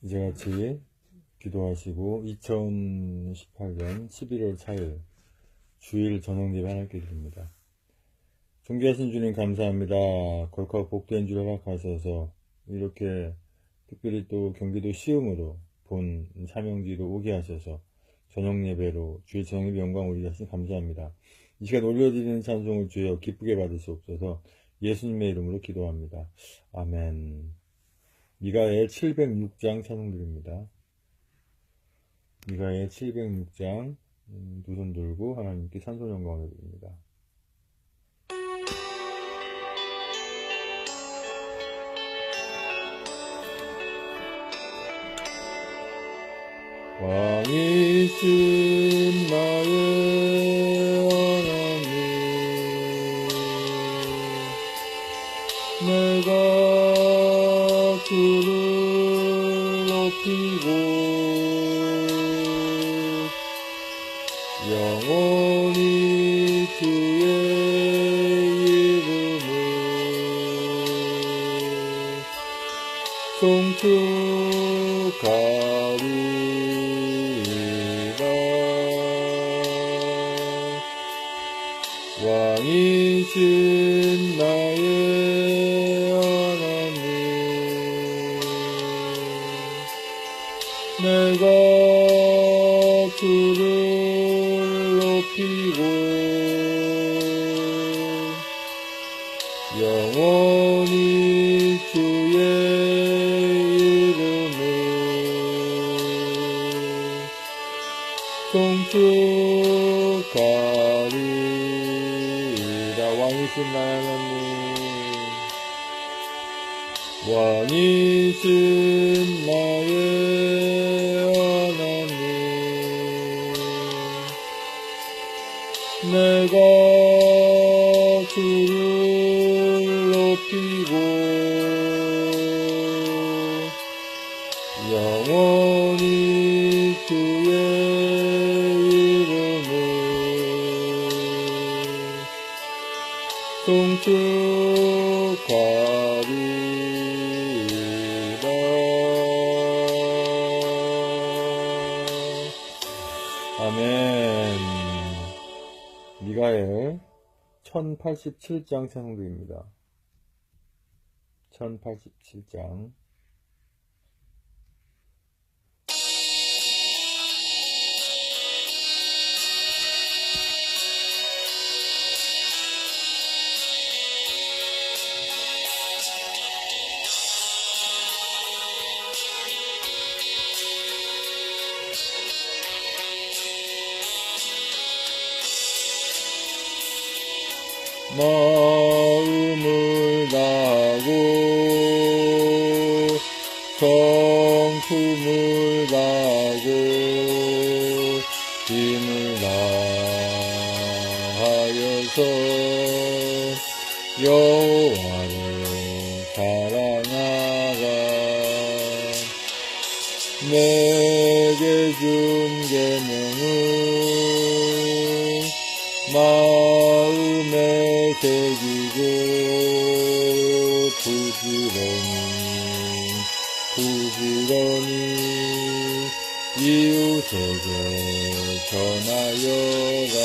이제같이 기도하시고 2018년 11월 4일 주일 저녁 예배 하나님께 드립니다. 존귀하신 주님 감사합니다. 거룩하고 복된 줄 허락하셔서 이렇게 특별히 또 경기도 시흥으로 본 사명지로 오게 하셔서 저녁 예배로 주일 저녁 예배 영광 올리게 하신 감사합니다. 이 시간 올려드리는 찬송을 주여 기쁘게 받으시옵소서. 예수님의 이름으로 기도합니다. 아멘. 미가엘 706장 찬송드립니다. 미가엘 706장 두 손 들고 하나님께 찬송 영광을 드립니다. 왕이신 나의 하나님, 내가 주를 높이고 영원히 주의 이름을 송축하리이다. 왕이신 나의 내가 주를 높이고 영원히 주의 이름을 송축하리이다. 왕이신 나의 하나님, 왕이신 나의 내가 주를 높이고 영원히 주의 이름을 송축하리이다. 아멘. 미가엘 1087장 찬송드립니다. 1087장. 마음을 다하고 성품을 다하고 힘을 다하여서 여호와를 사랑하라. 내게 준 계명을 마음에 새기고 부지런히 이웃에게 전하여라.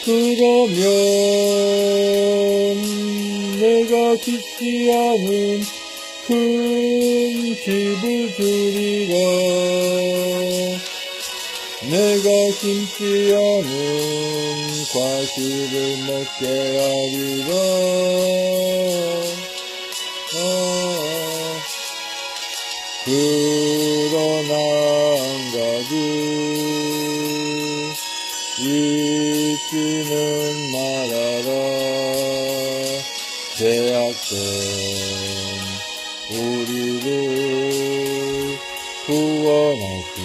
그러면 내가 짓지 않은 큰 집을 주리라. 내가 심지 않은 과실을 먹게 하리라. 그러나 한 가지 잊지는 말아라. 죄악된 우리를 구원하신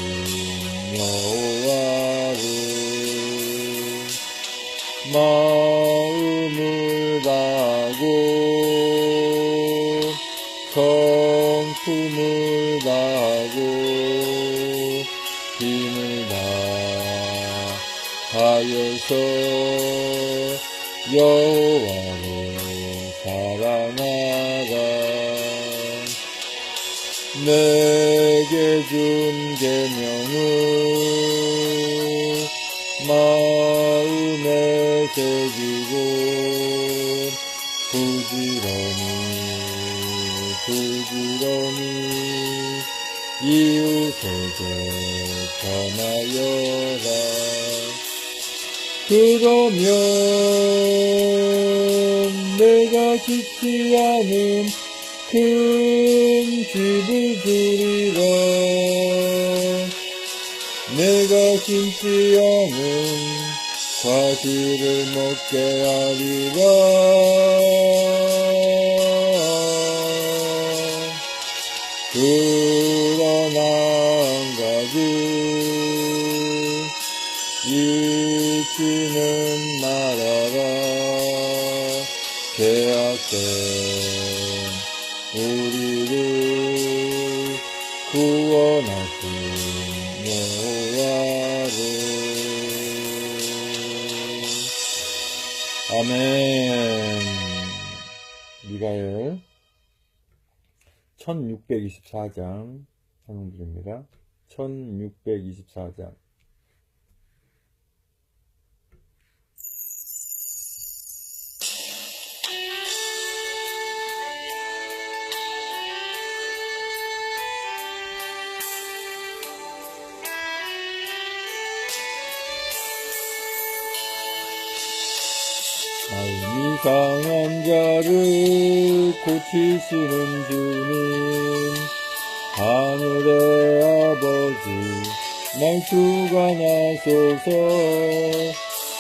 여호와를 마음을 다하고 성품을 다하고 힘을 다하여서 여호와를 사랑하라. 내게 준 계명을 마음에 새기고 부지런히 이웃에게 전하여라. 그러면 내가 짓지 않은 큰 집을 주리라. 내가 심지 않은 과실을 먹게 하리라. 그러나 한 가지 잊지는 말아라. 죄악된 우리를 구원하신 여호와를. 아멘. 미가엘 1624장 찬송드립니다. 1624장. 마음이 상한 자를 고치시는 주님, 하늘의 아버지 날수가 나소서.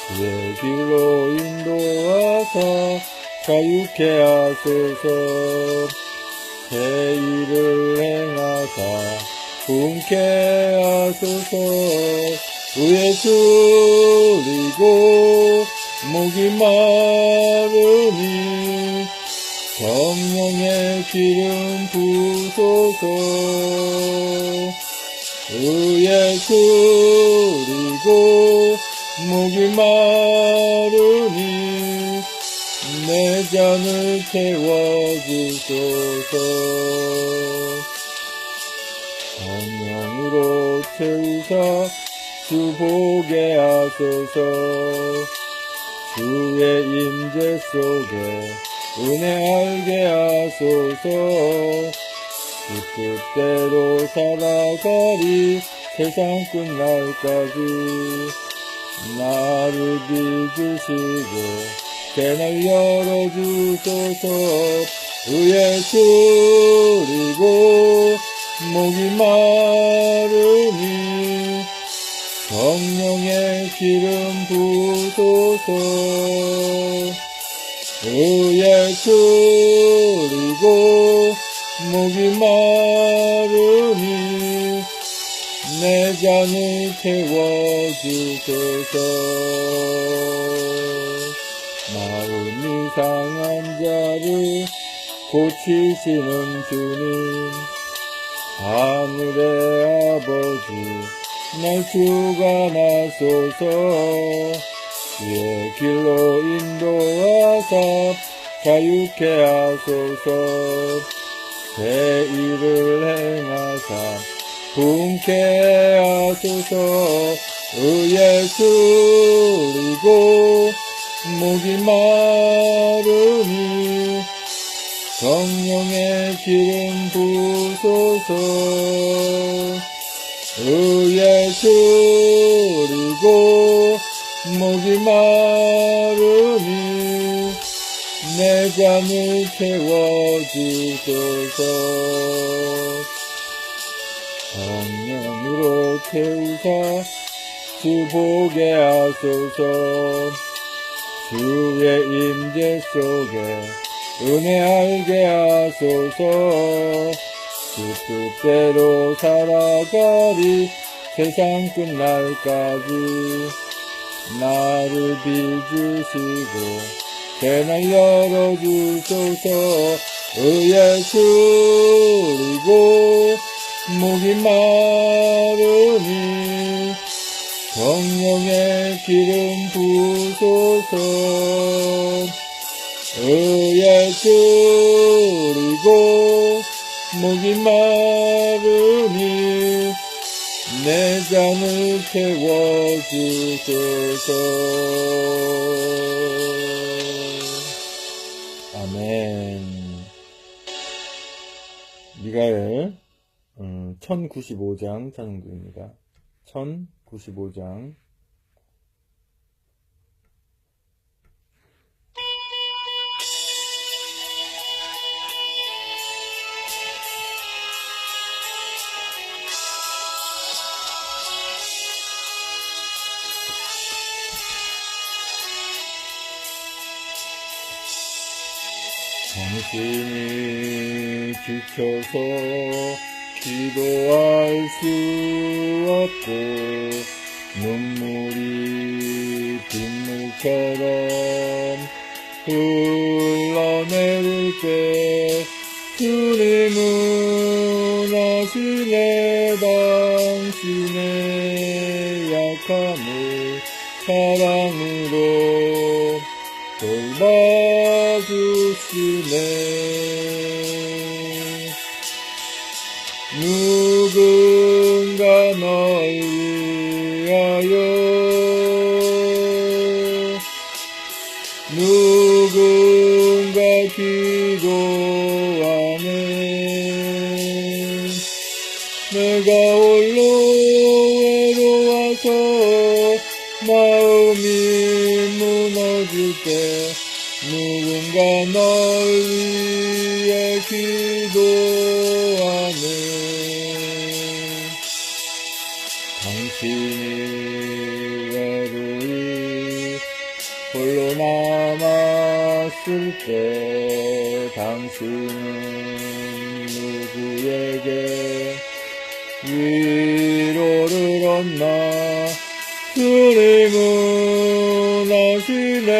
그의 길로 인도하사 자유케 하소서. 새 일을 행하사 분케 하소서. 의에 술리고 목이 마르니 성령의 기름 부소서. 의에 술리고 목이 마르니 내 잔을 채워주소서. 성령으로 채우사 주 보게 하소서. 주의 임재 속에 은혜 알게 하소서. 그 뜻대로 살아가리 세상 끝날까지. 나를 빚으시고 새날 열어주소서. 의에 술리고 목이 마르니 성령의 기름 부소서. 의에 술리고 목이 마르니 내 잔을 채워주소서. 마음이 상한 자를 고치시는 주님, 하늘의 아버지 날수가 나소서. 주의 길로 인도하사 자유케 하소서. 새 일을 행하사 분케 하소서. 의에 술리고 목이 마르니 성령의 기름 부소서. 의에 술리고 목이 마르니 내 잠을 채워주소서. 성령으로 채우사 주 보게 하소서. 주의 임재 속에 은혜 알게 하소서. 그 뜻대로 살아가리 세상 끝날까지. 나를 빚으시고 새날 열어주소서. 의에 술리고 목이 마르니 성령의 기름 부소서. 의에 술리고 목이 마르니 내 잔을 채워주소서. 아멘. 미가엘 1095장 찬송부입니다. 1095장. 당신이 지쳐서 기도할 수 없고 눈물이 빗물처럼 흘러내릴 때 주님은 아시네. 당신의 약함을 사랑으로 돌봐주시네. 누군가 널 위하여 누군가 기도하네. 내가 홀로 외로워서 마음이 무너질 때 누군가 널 위해 기도하네. 당신이 외로이 홀로 남았을 때 당신은 누구에게 위로를 얻나. 주님은 아시네.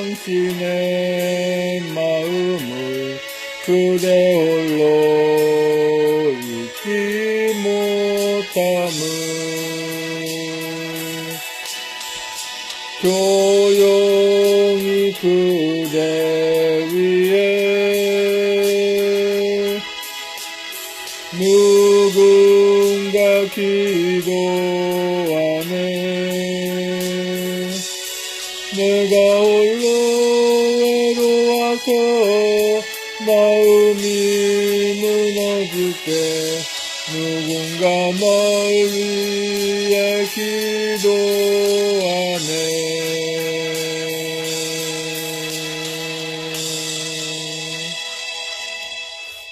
당신의 마음을 그대 홀로 잊지 못함을. 조용히 그대 위에 누군가 기도하네. 내가 홀로 외로워서 마음이 무너질 때 누군가 널 위해 기도하네.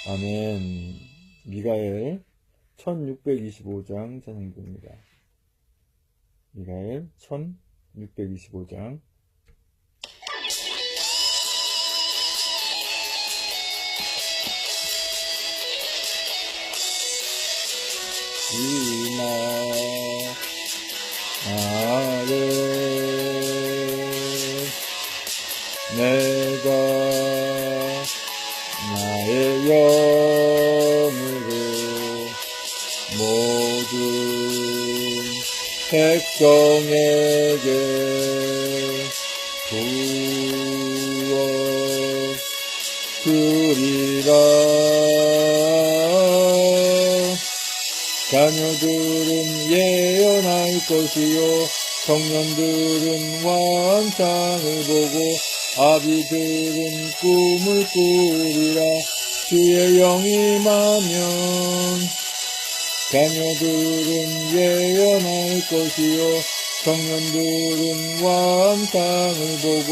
아멘. 미가엘 1625장 찬송부입니다. 미가엘 1625장. 이마 아래 내가 나의 영으로 모든 백성에게 부어 주리라. 자녀들은 예언할 것이요 청년들은 환상을 보고 아비들은 꿈을 꾸리라. 주의 영이 임하면 자녀들은 예언할 것이요 청년들은 환상을 보고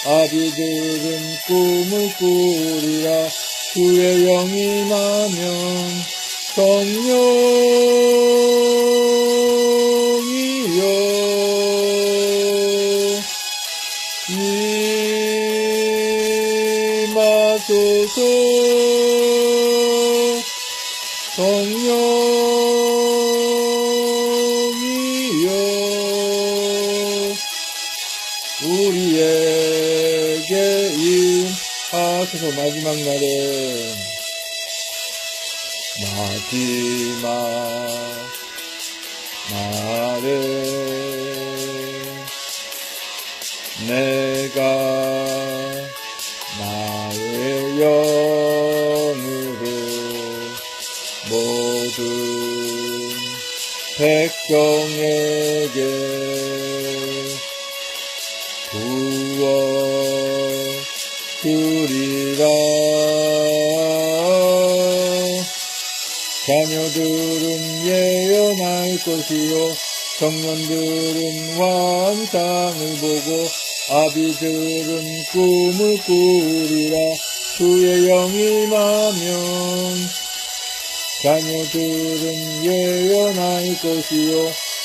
아비들은 꿈을 꾸리라. 주의 영이 임하면 성령이여 임하소서. 성령이여 우리에게 임하소서. 마지막 날에 마지막 날에 내가 나의 영으로 백성에게 구원 주리라. 자녀들은 예언할 것이요 청년들은 환상을 보고 아비들은 꿈을 꾸리라. 주의 영이 임하면 자녀들은 예언할 것이요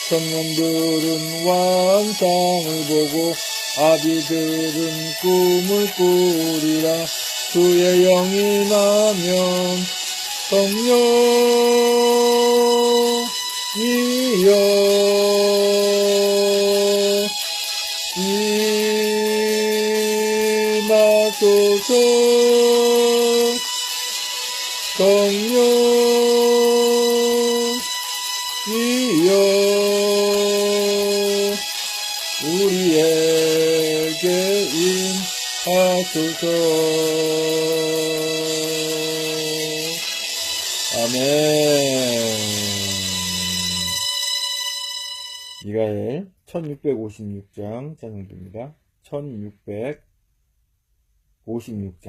청년들은 환상을 보고 아비들은 꿈을 꾸리라. 주의 영이 임하면 성령이여 임하소서. 성령이여 우리에게 임하소서. 아멘. 미가엘 1656장 찬송입니다. 1656장.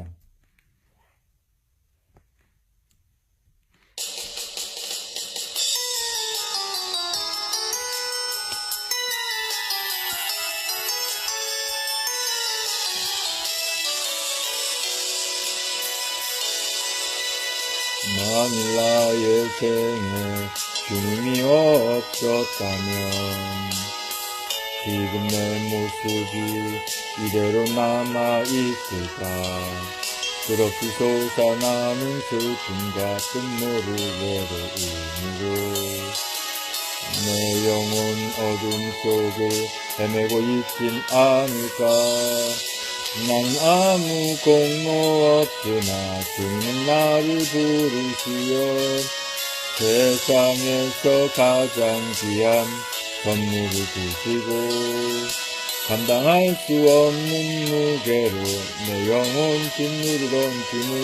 만일 나의 생에 주님이 없었다면 지금 내 모습이 이대로 남아있을까. 끝없이 솟아나는 슬픔과 끝모를 외로움으로 내 영혼 어둠 속을 헤매고 있진 않을까. 난 아무 공로 없으나 주님은 나를 부르시어 세상에서 가장 귀한 선물을 주시고 감당할 수 없는 무게로 내 영혼 짓누르 던짐을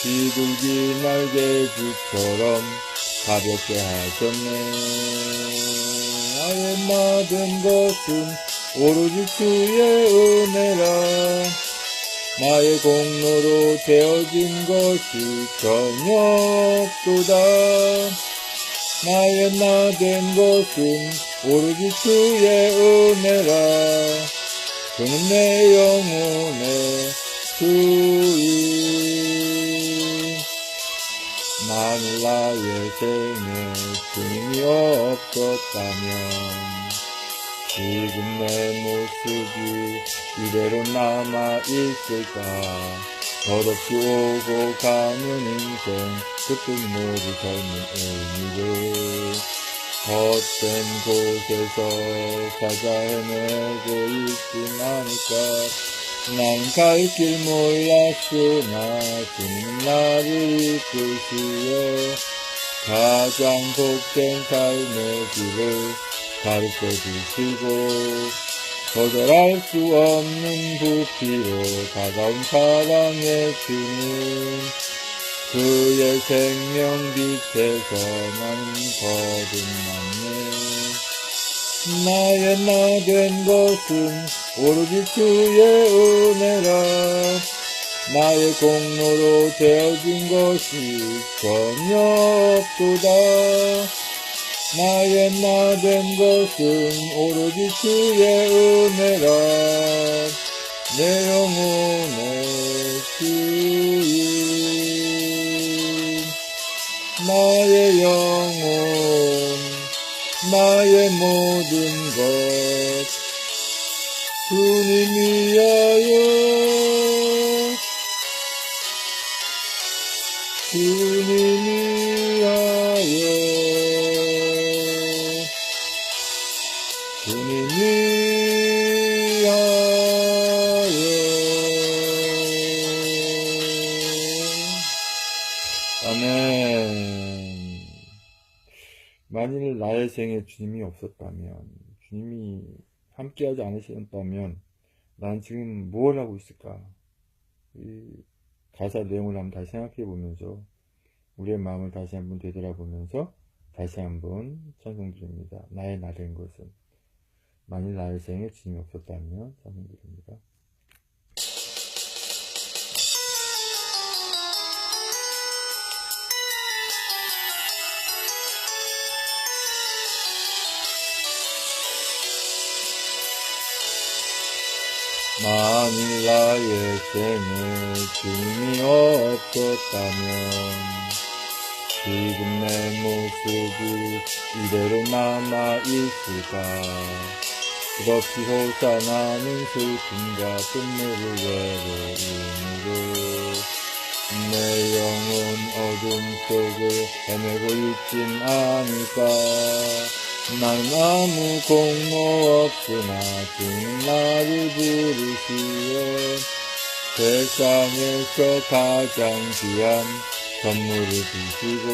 비둘기 날개짓처럼 가볍게 하셨네. 나의 모든 것은 오로지 주의 은혜라. 나의 공로로 되어진 것이 전혀 없도다. 나의 나된 것은 오로지 주의 은혜라. 주는 내 영혼의 주인. 만일 나의 생에 주님이 없었다면 지금 내 모습이 이대로 남아있을까. 덧없이 오고 가는 인생 끝끝모르 젊은 의미를 헛된 곳에서 찾아 헤매고 있진 않을까. 난 갈 길 몰랐으나 주님은 나를 이끄시어 가장 복된 삶의 길을 가르쳐 주시고 거절할 수 없는 부피로 다가온 사랑의 주님. 그의 생명빛에서 나는 거듭났네. 나의 나된 것은 오로지 주의 은혜라. 나의 공로로 되어진 것이 전혀 없도다. 나의 나된 것은 오로지 주의 은혜라. 내 영혼의 주인. 나의 영혼 나의 모든 것 주님 위하여 주님 위하여 주님 위하여. 아멘. 만일 나의 생에 주님이 없었다면, 주님이 함께하지 않으셨다면 난 지금 뭘 하고 있을까? 이 가사 내용을 한번 다시 생각해 보면서 우리의 마음을 다시 한번 되돌아보면서 다시 한번 찬송드립니다. 나의 나된 것은. 만일 나의 생에 주님이 없었다면 찬송드립니다. 만일 나의 생에 주님이 없었다면 지금 내 모습이 이대로 남아있을까. 끝없이 호산하는 슬픔과 눈물을 외로움으로 내 영혼 어둠 속을 헤매고 있진 않을까. 나는 아무 공로 없으나 주님 나를 부르시에 세상에서 가장 귀한 선물을 주시고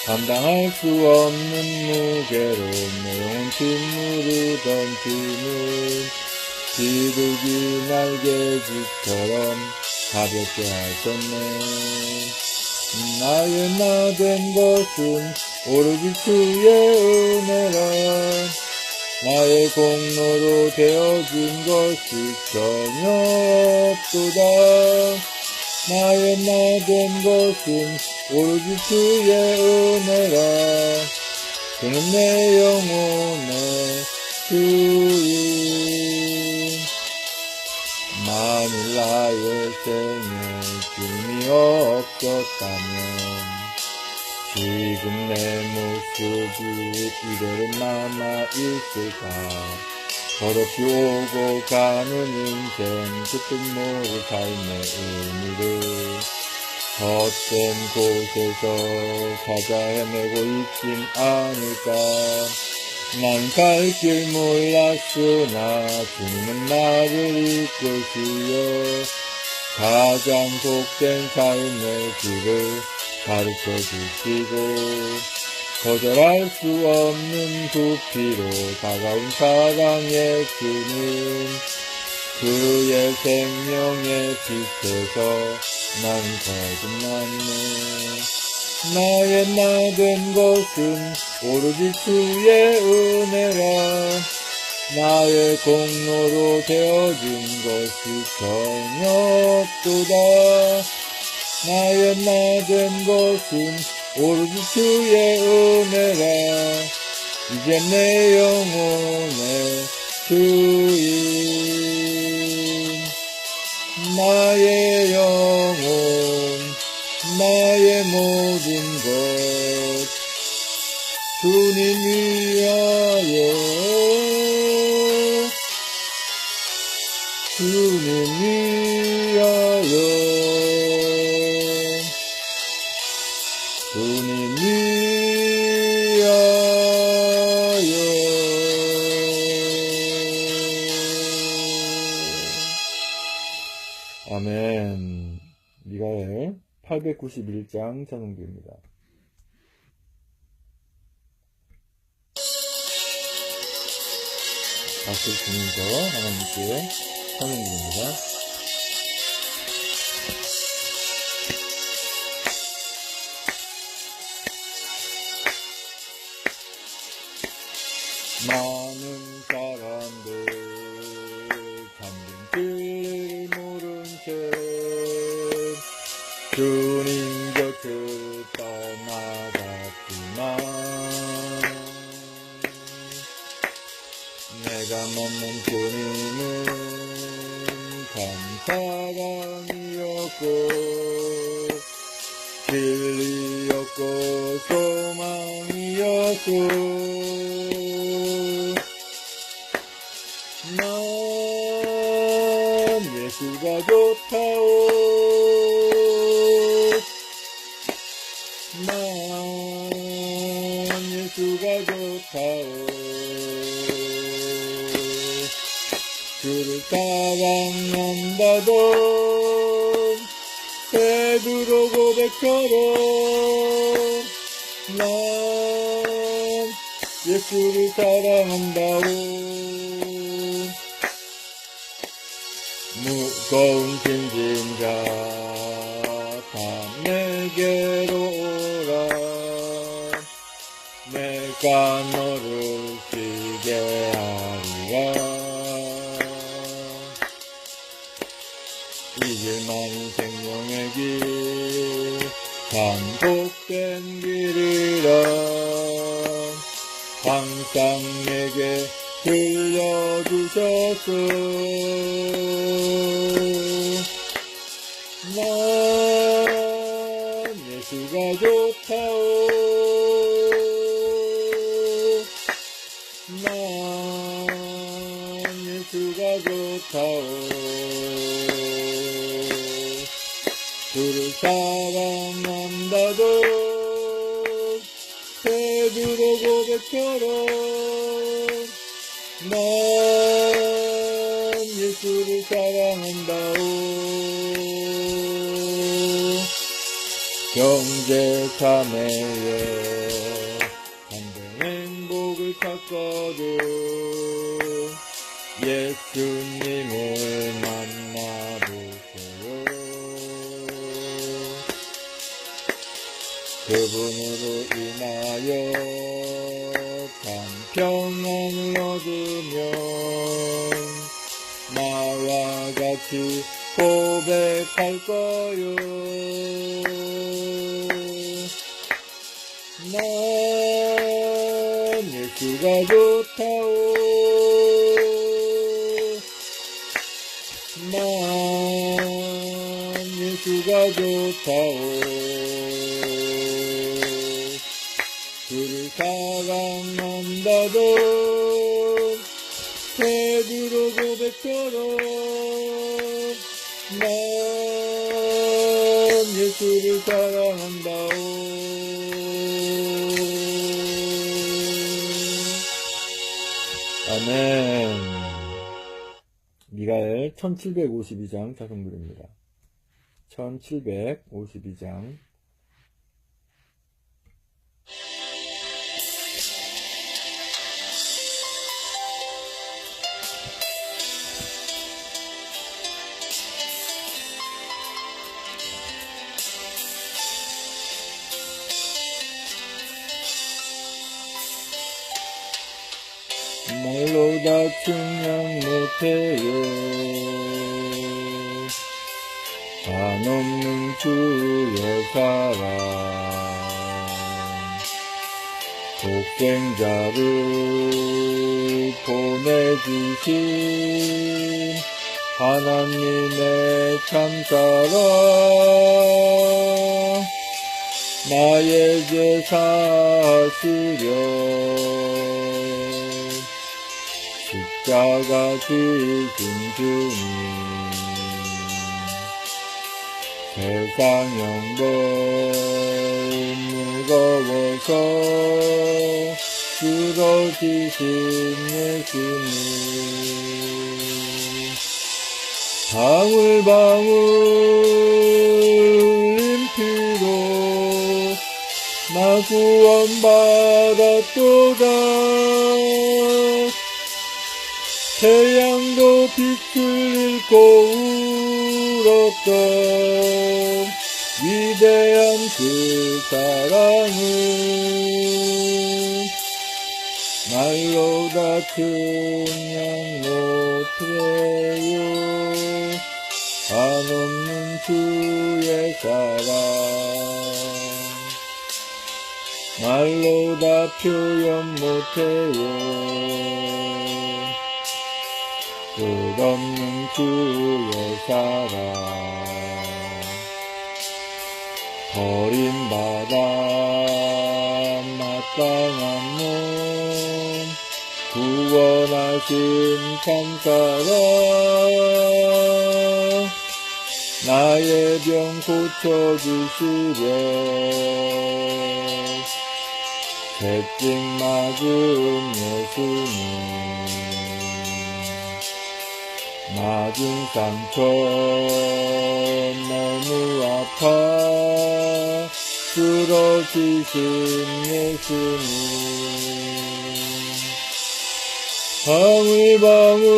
감당할 수 없는 무게로 내 영혼 빗물을 던지는 비둘기 날개짓처럼 가볍게 하셨네. 나의 나 된 것은 오로지 주의 은혜라. 나의 공로로 되어진 것이 전혀 없도다. 나의 나 된 것은 오로지 주의 은혜라. 그는 내 영혼의 주인. 만일 나의 생에 주님이 없었다면 지금 내 모습이 이대로 남아있을까. 더럽게 오고 가는 인생 뜻도 모를 삶의 의미를 헛된 곳에서 찾아 헤매고 있진 않을까. 난 갈 길 몰랐으나 주님은 나를 이끄시어 가장 복된 삶의 길을 가르쳐 주시고 거절할 수 없는 부피로 다가온 사랑의 주님. 그의 생명의 빛에서 난 거듭났네. 나의 나 된 것은 오로지 주의 은혜라. 나의 공로로 되어진 것이 전혀 없도다. 나의 나 된 것은 오로지 주의 은혜라. 이제 내 영혼의 주인. 나의 영혼 나의 모든 것 주님 위하여 주님 위하여 주님 위하여. 아멘. 미가엘 891장 찬송기입니다. 박수 치면서 하나님께 찬송기입니다. 많은 사람들 잠든 길을 모른 채 주님 곁을 떠나갔지만 내가 만난 주님은 참 사랑이었고 진리였고 소망이었고 난 예수가 좋다오. 난 예수가 좋다오. 그를 사랑한다던 베드로 고백처럼 난 예수를 사랑한다오. 무거운 짐진 자 다 내게로 오라. 내가 너를 쉬게 하리라. 이 길만이 생명의 길, 반복된 길이라. 항상 내게 들려주셨소. 난 예수가 좋다오. 난 예수가 좋다오. 주를 사랑한다도 베드로 고백처럼 난 예수를 사랑한다오. 경제 참회에 참된 행복을 찾거든 예수님을 만나보세요. 그분으로 인하여 참 평안을 얻으면 나와 같이 고백할 거요. 난 예수가 좋다오. 난 예수가 좋다오. 주를 사랑한다던 베드로 고백처럼 난 예수를 사랑한다오. 아멘. 미가엘 1752장 자성글입니다. 1752장. 말로 다 증명 못해요. 한없는 주의 사랑 독생자를 보내주신 하나님의 참사랑 나의 죄 사시려 십자가 지신 주님 세상 영광 무거워서 쓰러지신 예수님 방울방울 흘린 피로 나 구원받았도다. 태양도 빛을 잃고 울었던 위대한 그 사랑은 말로 다 증명 못해요. 한없는 주의 사랑 말로 다 표현 못해요. 끝없는 주의 사랑 버림받아 마땅한 몸 구원하신 참사랑 나의 병 고쳐주시려 채찍 맞은 예수님 맞은 상처 너무 아파 쓰러지신 예수님 방울방울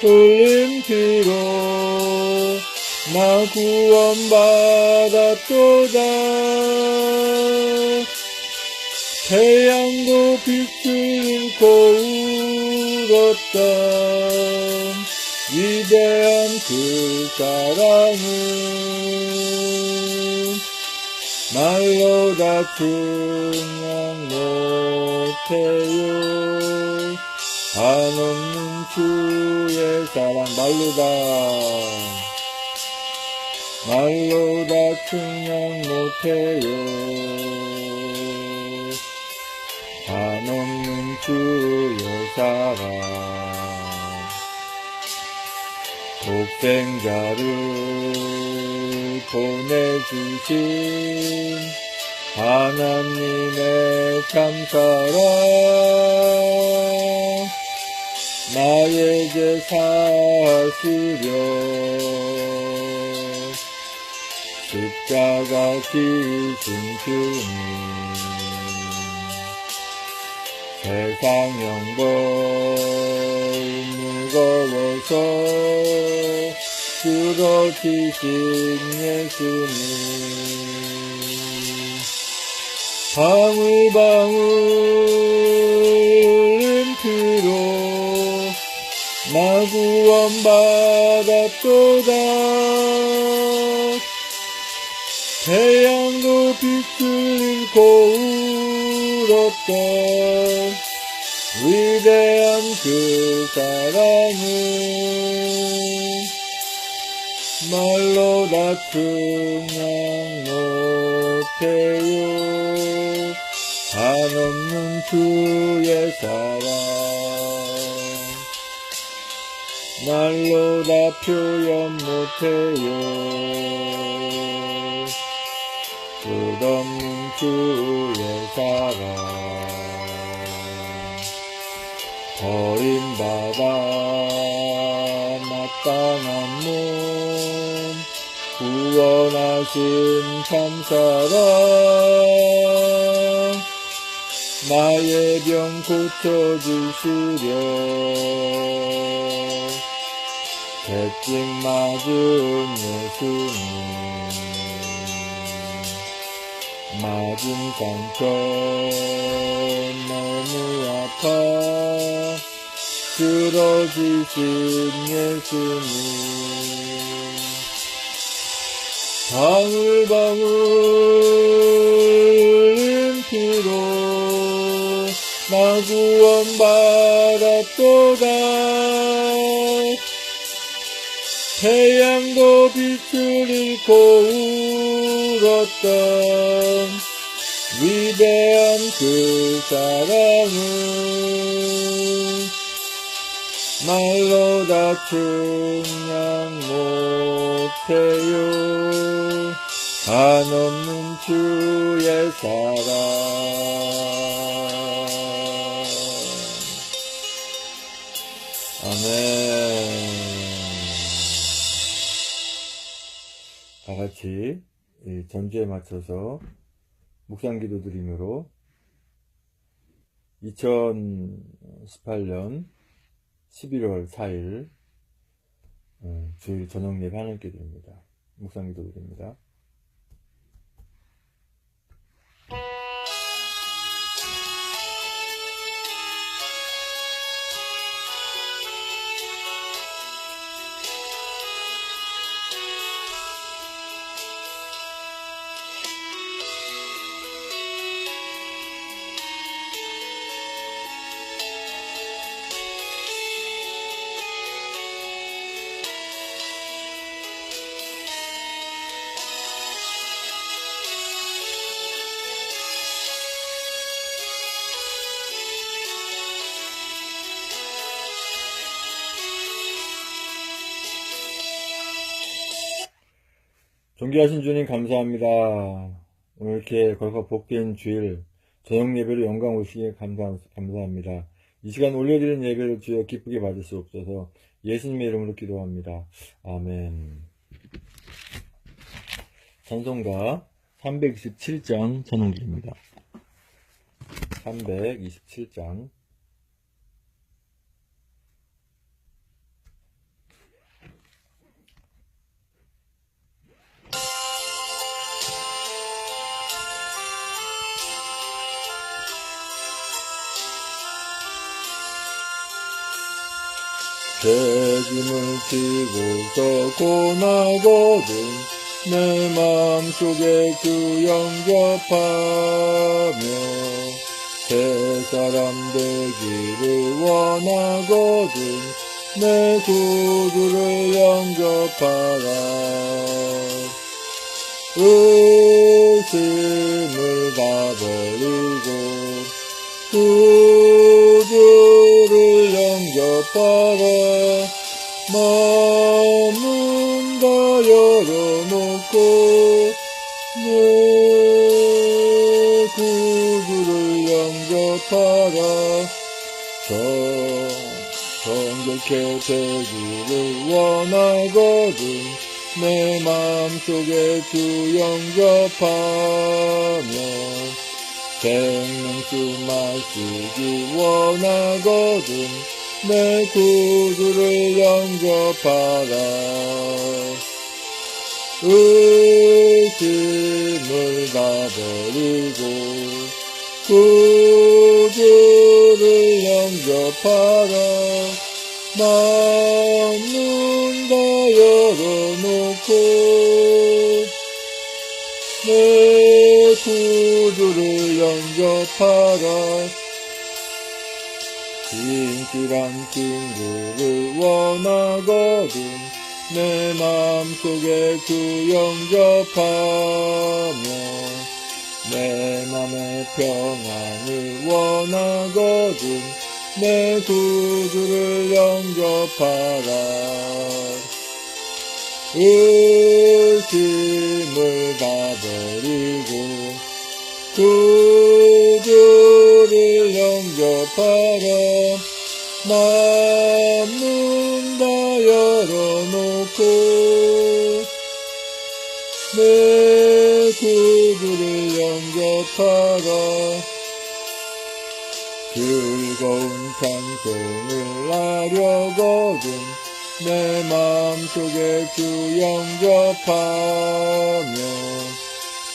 흘린 피로 나 구원받았도다. 태양도 빛을 잃고 울었던 위대한 그 사랑은 말로 다 증명 못해요. 한없는 주의 사랑 말로 다 증명 못해요. 한없는 주의 사랑 독생자를 보내주신 하나님의 참사랑 나에게 사시려 십자가 지신 주님 세상 영벌 무거워서 쓰러지신 예수님 방울방울 피로 나 구원받았도다. 태양도 빛을 잃고 울었던 위대한 그 사랑은 말로 다 증명 못해요. 한없는 주의 사랑 말로 다 표현 못해요. 끝없는 주의 사랑 버림받아 마땅한 몸 구원하신 참사랑 나의 병 고쳐주시려 채찍 맞은 예수님 맞은 상처 너무 아파 쓰러지신 예수님 방울방울 피로 나 구원받았도다. 태양도 빛을 잃고 울었던 위대한 그 사랑은 말로 다 증명 못해요. 한없는 주의 사랑 아멘. 다같이 전주에 맞춰서 묵상기도 드림으로 2018년 11월 4일 주일 저녁 예배 하나님께 드립니다. 묵상기도 드립니다. 존귀하신 주님 감사합니다. 오늘 이렇게 거룩하고 복된 주일 저녁 예배로 영광 오시기에 감사합니다. 이 시간 올려드리는 예배를 주여 기쁘게 받으시옵소서. 예수님의 이름으로 기도합니다. 아멘. 찬송가 327장 전원기입니다. 327장 책임을 지고서 고나거든 내 마음속에 주 영접하며 새 사람 되기를 원하거든 내 구주를 영접하라. 의심을 다 버리고 구주를 영접하라. 마음은 다 열어놓고 내 구주를 영접하라. 정결케 되기를 원하거든 내 마음속에 주 영접하며 생명수 마시기 원하거든 내 구주를 영접하라. 의심을 다 버리고 구주를 영접하라. 마음은 다 열어놓고 내 구주를 영접하라. 진실한 친구를 원하거든 내 마음속에 주 영접하며 내 맘의 평안을 원하거든 내 구주를 영접하라. 의심을 다 버리고 구주를 영접하라. 마음은 다 열어놓고 내 구주를 영접하라. 즐거운 찬송을 하려거든 내 마음속에 주 영접하며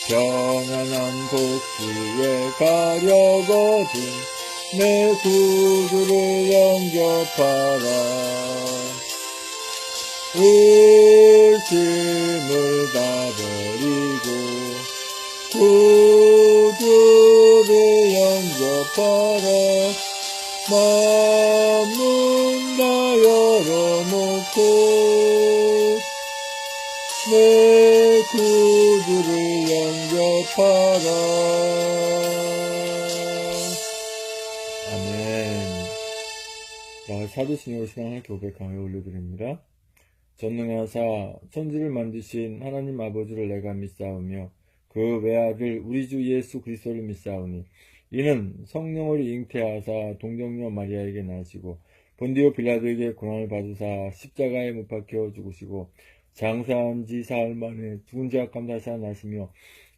평안한 복지에 가려거든 내 구주를 영접하라. 의심을 다 버리고 구주를 영접하라. 마음은 다 열어놓고 내 구주를 영접하라. 아멘. 자, 사도신경을 신앙을 고백하며 올려드립니다. 전능하사 천지를 만드신 하나님 아버지를 내가 믿사오며 그 외아들 우리 주 예수 그리스도를 믿사오니 이는 성령으로 잉태하사 동정녀 마리아에게 나시고 본디오 빌라도에게 고난을 받으사 십자가에 못 박혀 죽으시고 장사한 지 사흘 만에 죽은 자 가운데 나시며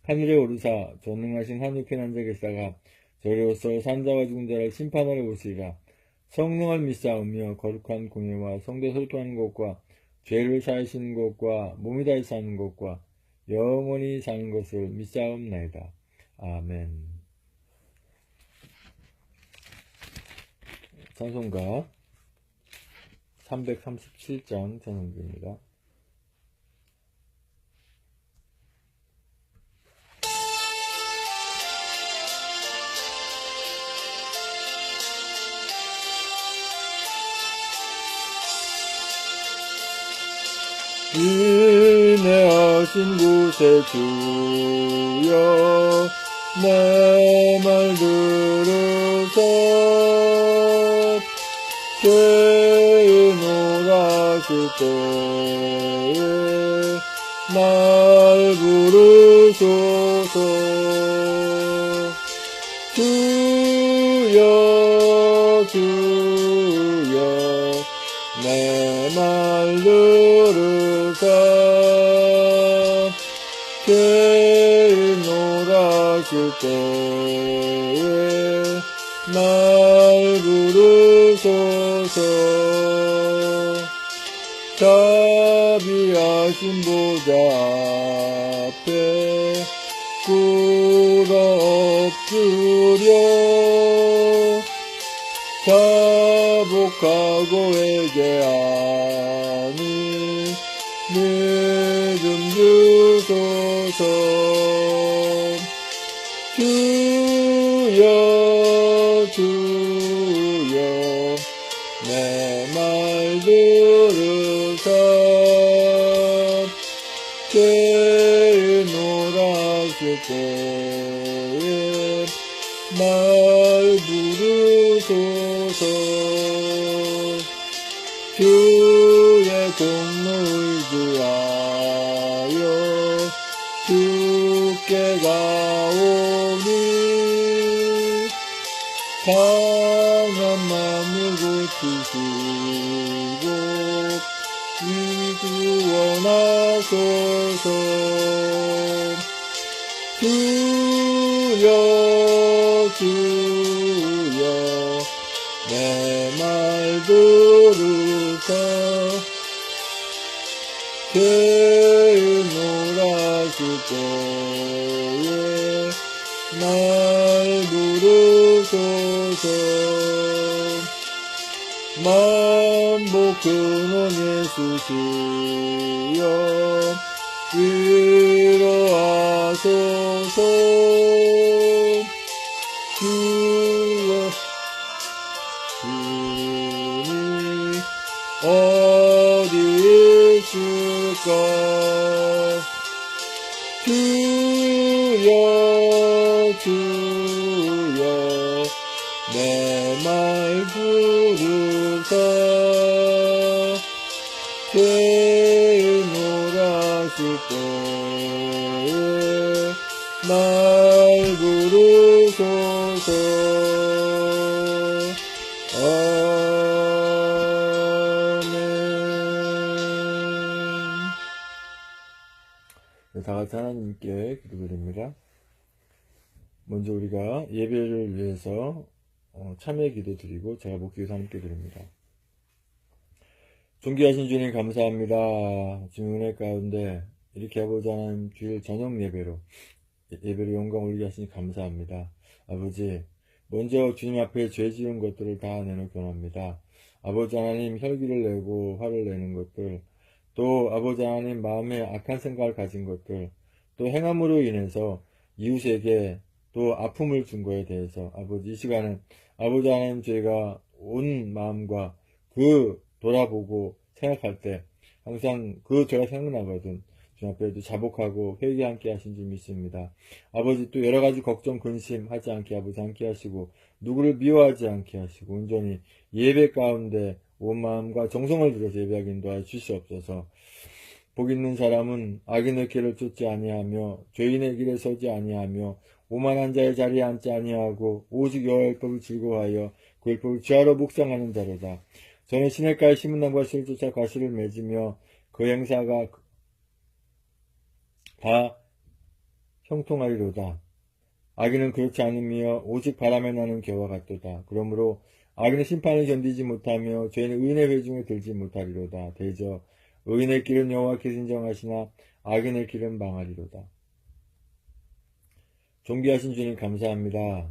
하늘에 오르사 전능하신 하늘편 앉아 계시다가 저리로서 산자와 죽은 자를 심판하러 오시리라. 성령을 믿사오며 거룩한 공예와 성도 설교하는 것과 죄를 사하시는 것과 몸이 다시 사는 것과 영원히 사는 것을 믿사옵나이다. 아멘. 찬송가 337장 찬송입니다. 인내하신 곳에 주여 내 말 들으사 죄인 오라실 때에 날 부르소서. 주여 주여 내 말 들으사 죄인 오라실 때에 날 부르소서. 자비하신 보좌 앞에 꿇어 엎드려 자복하고 회개하니 믿음 주소서. 주여 주여 내 말 들으사 죄인 놀았을 때에 날 부르소서. 주의 공물 구하여 주께 가오니 강한 마음을 고치시고 구원하소서. 주여 주여 내 말 들으사 죄인 놀았을 때에 날 부르소서. 만복 근원 예수시여 위로하소서. 주여 주님 어디 있을까. 주여 주여 내 말 부르사 죄인 놀았을 때에 날 부르소서. 아멘. 다같이 하나님께 기도드립니다. 먼저 우리가 예배를 위해서 참여 기도 드리고 제가 목기도 함께 드립니다. 존귀하신 주님 감사합니다. 주님 은혜 가운데 이렇게 아버지 하나님 주일 저녁 예배로 영광 올리게 하시니 감사합니다. 아버지 먼저 주님 앞에 죄 지은 것들을 다 내놓고 원합니다. 아버지 하나님 혈기를 내고 화를 내는 것들, 또 아버지 하나님 마음에 악한 생각을 가진 것들, 또 행함으로 인해서 이웃에게 또 아픔을 준 것에 대해서 아버지 이 시간은 아버지 하나님 저희가 온 마음과 그 돌아보고 생각할 때 항상 그 죄가 생각나거든 주님 앞에도 자복하고 회개 함께 하신 줄 믿습니다. 아버지 또 여러가지 걱정 근심 하지 않게 아버지 함께 하시고 누구를 미워하지 않게 하시고 온전히 예배 가운데 온 마음과 정성을 들여서 예배하게 인도하여 주시옵소서. 복 있는 사람은 악인의 길을 쫓지 아니하며 죄인의 길에 서지 아니하며 오만한 자의 자리에 앉지 아니하고 오직 여호와의 율법을 즐거워하여 그 율법을 주하러 묵상하는 자로다. 저는 시냇가에 심은 나무가 씨를 쫓아 과실을 맺으며 그 행사가 다 형통하리로다. 악인은 그렇지 않으며 오직 바람에 나는 겨와 같도다. 그러므로 악인의 심판을 견디지 못하며 죄인은 의인의 회중에 들지 못하리로다. 대저 의인의 길은 여호와께서 인정하시나 악인의 길은 망하리로다. 존귀하신 주님 감사합니다.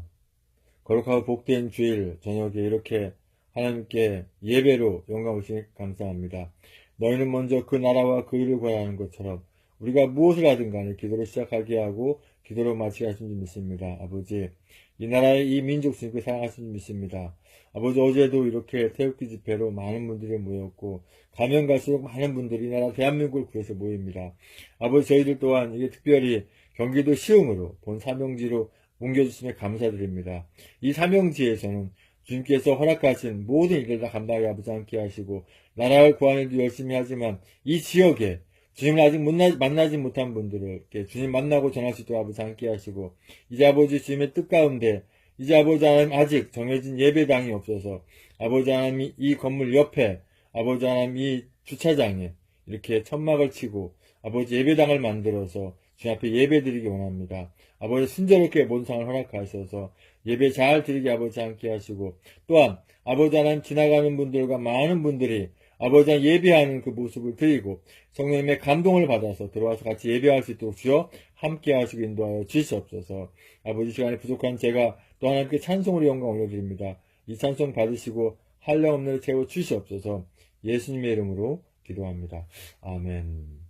거룩하고 복된 주일 저녁에 이렇게 하나님께 예배로 영광 오시니 감사합니다. 너희는 먼저 그 나라와 그 일을 구하는 것처럼 우리가 무엇을 하든 간에 기도로 시작하게 하고 기도로 마치게 하신 줄 믿습니다. 아버지 이 나라의 이 민족 주님께 사랑하신 줄 믿습니다. 아버지 어제도 이렇게 태극기 집회로 많은 분들이 모였고 가면 갈수록 많은 분들이 이 나라 대한민국을 구해서 모입니다. 아버지 저희들 또한 이게 특별히 경기도 시흥으로 본 사명지로 옮겨주시며 감사드립니다. 이 사명지에서는 주님께서 허락하신 모든 일을 다 감당하게 아버지 함께 하시고 나라를 구하는 일도 열심히 하지만 이 지역에 주님을 아직 만나지 못한 분들에게 주님 만나고 전할 수 있도록 아버지 함께 하시고 이제 아버지 주님의 뜻 가운데 이제 아버지 하나님 아직 정해진 예배당이 없어서 아버지 하나님 이 건물 옆에 아버지 하나님 이 주차장에 이렇게 천막을 치고 아버지 예배당을 만들어서 주님 앞에 예배 드리기 원합니다. 아버지 순조롭게 본상을 허락하셔서 예배 잘 드리게 아버지 함께 하시고 또한 아버지 하나님 지나가는 분들과 많은 분들이 아버지 하나님 예배하는 그 모습을 드리고 성령님의 감동을 받아서 들어와서 같이 예배할 수 있도록 주여 함께 하시고 인도하여 주시옵소서. 아버지 시간에 부족한 제가 또 하나님께 찬송으로 영광 올려드립니다. 이 찬송 받으시고 한량없는 채워 주시옵소서. 예수님의 이름으로 기도합니다. 아멘.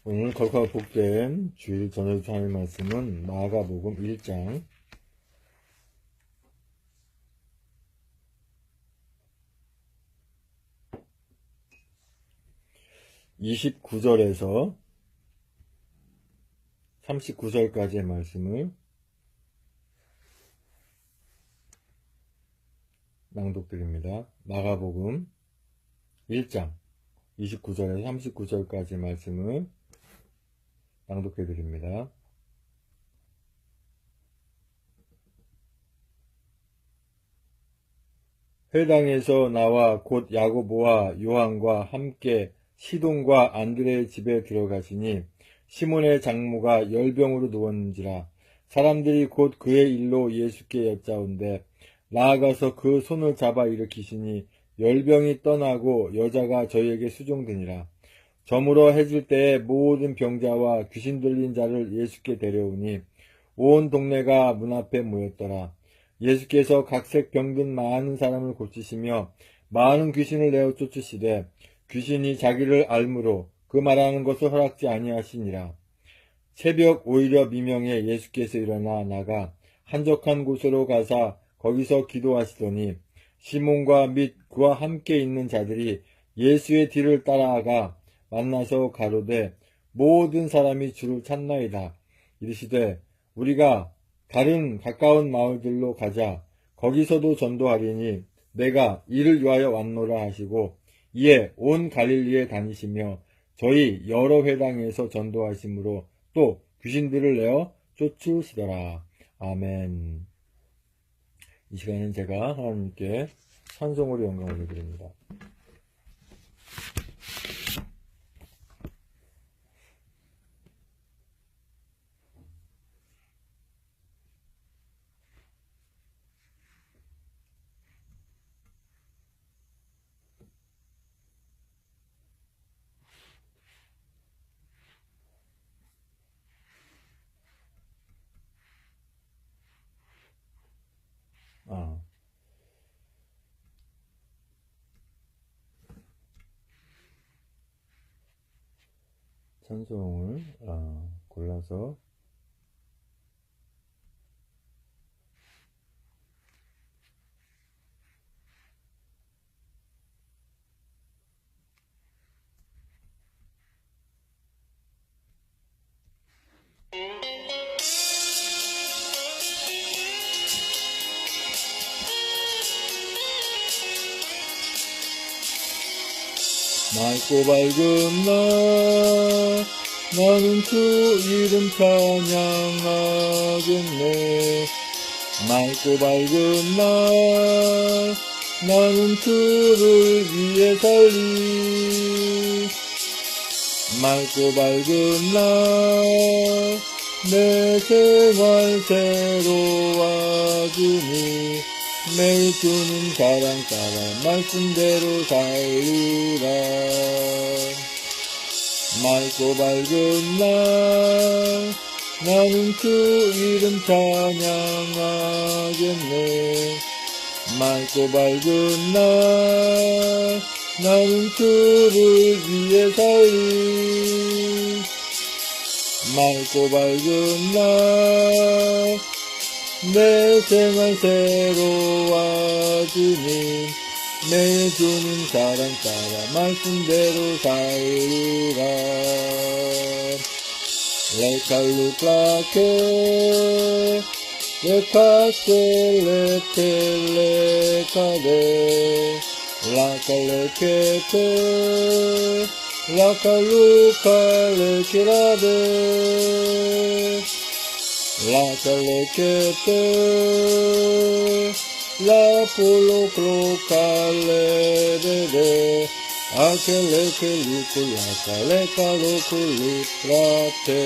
오늘 거룩하고 복된 주일 저녁 하나님 말씀은 마가복음 1장 29절에서 39절까지의 말씀을 낭독드립니다. 마가복음 1장 29절에서 39절까지 말씀을 낭독해 드립니다. 회당에서 나와 곧 야고보와 요한과 함께 시돈과 안드레의 집에 들어가시니 시몬의 장모가 열병으로 누웠는지라. 사람들이 곧 그의 일로 예수께 여짜온대 나아가서 그 손을 잡아 일으키시니 열병이 떠나고 여자가 저희에게 수종되니라. 저물어 해질 때에 모든 병자와 귀신 들린 자를 예수께 데려오니 온 동네가 문 앞에 모였더라. 예수께서 각색 병든 많은 사람을 고치시며 많은 귀신을 내어 쫓으시되 귀신이 자기를 알므로 그 말하는 것을 허락지 아니하시니라. 새벽 오히려 미명에 예수께서 일어나 나가 한적한 곳으로 가사 거기서 기도하시더니 시몬과 및 그와 함께 있는 자들이 예수의 뒤를 따라가 만나서 가로되 모든 사람이 주를 찾나이다. 이르시되 우리가 다른 가까운 마을들로 가자. 거기서도 전도하리니 내가 이를 위하여 왔노라 하시고 이에 온 갈릴리에 다니시며 저희 여러 회당에서 전도하심으로 또 귀신들을 내어 쫓으시더라. 아멘. 이 시간은 제가 하나님께 찬송으로 영광을 올려드립니다. 찬송을 골라서 맑고 밝은 날 나는 주 이름 찬양하겠네. 맑고 밝은 날 나는 주를 위해 살리. 맑고 밝은 날 내 생활 새로워지니 매일 주님 사랑 따라 말씀대로 살리라. 맑고 밝은 날 나는 주 이름 찬양하겠네. 맑고 밝은 날 나는 주를 위해 살리. 맑고 밝은 날 내 생활 새로워지니 매일 주님 사랑 따라 말씀대로 살리라. 레칼루카케 레카셀레텔레카레 라칼레케페 라칼루칼레키라데 La calecete, la polo crocalere, aquele que lucula, caleca luculitrate.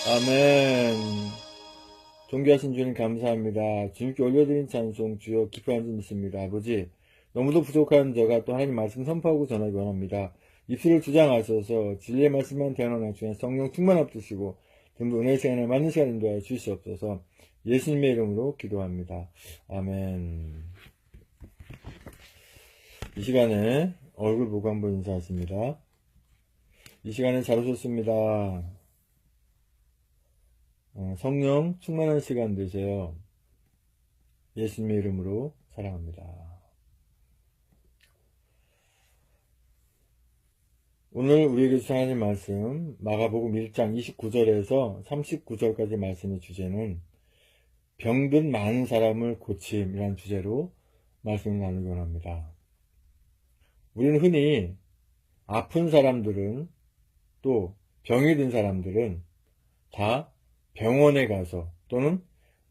아멘. 존귀하신 주님 감사합니다. 주님께 올려드린 찬송 주여 기뻐한 줄 믿습니다. 아버지, 너무도 부족한 저가 또 하나님 말씀 선포하고 전하기 원합니다. 입술을 주장하셔서 진리의 말씀만 대언하는 중에 성령 충만 없으시고 전부 은혜의 시간에 맞는 시간 인도하여 주시옵소서. 예수님의 이름으로 기도합니다. 아멘. 이 시간에 얼굴 보고 한번 인사하십니다. 이 시간에 잘 오셨습니다. 성령 충만한 시간 되세요. 예수님의 이름으로 사랑합니다. 오늘 우리에게 주시는 말씀 마가복음 1장 29절에서 39절까지 말씀의 주제는 병든 많은 사람을 고침이라는 주제로 말씀을 나누기 원합니다. 우리는 흔히 아픈 사람들은 또 병이 든 사람들은 다 병원에 가서 또는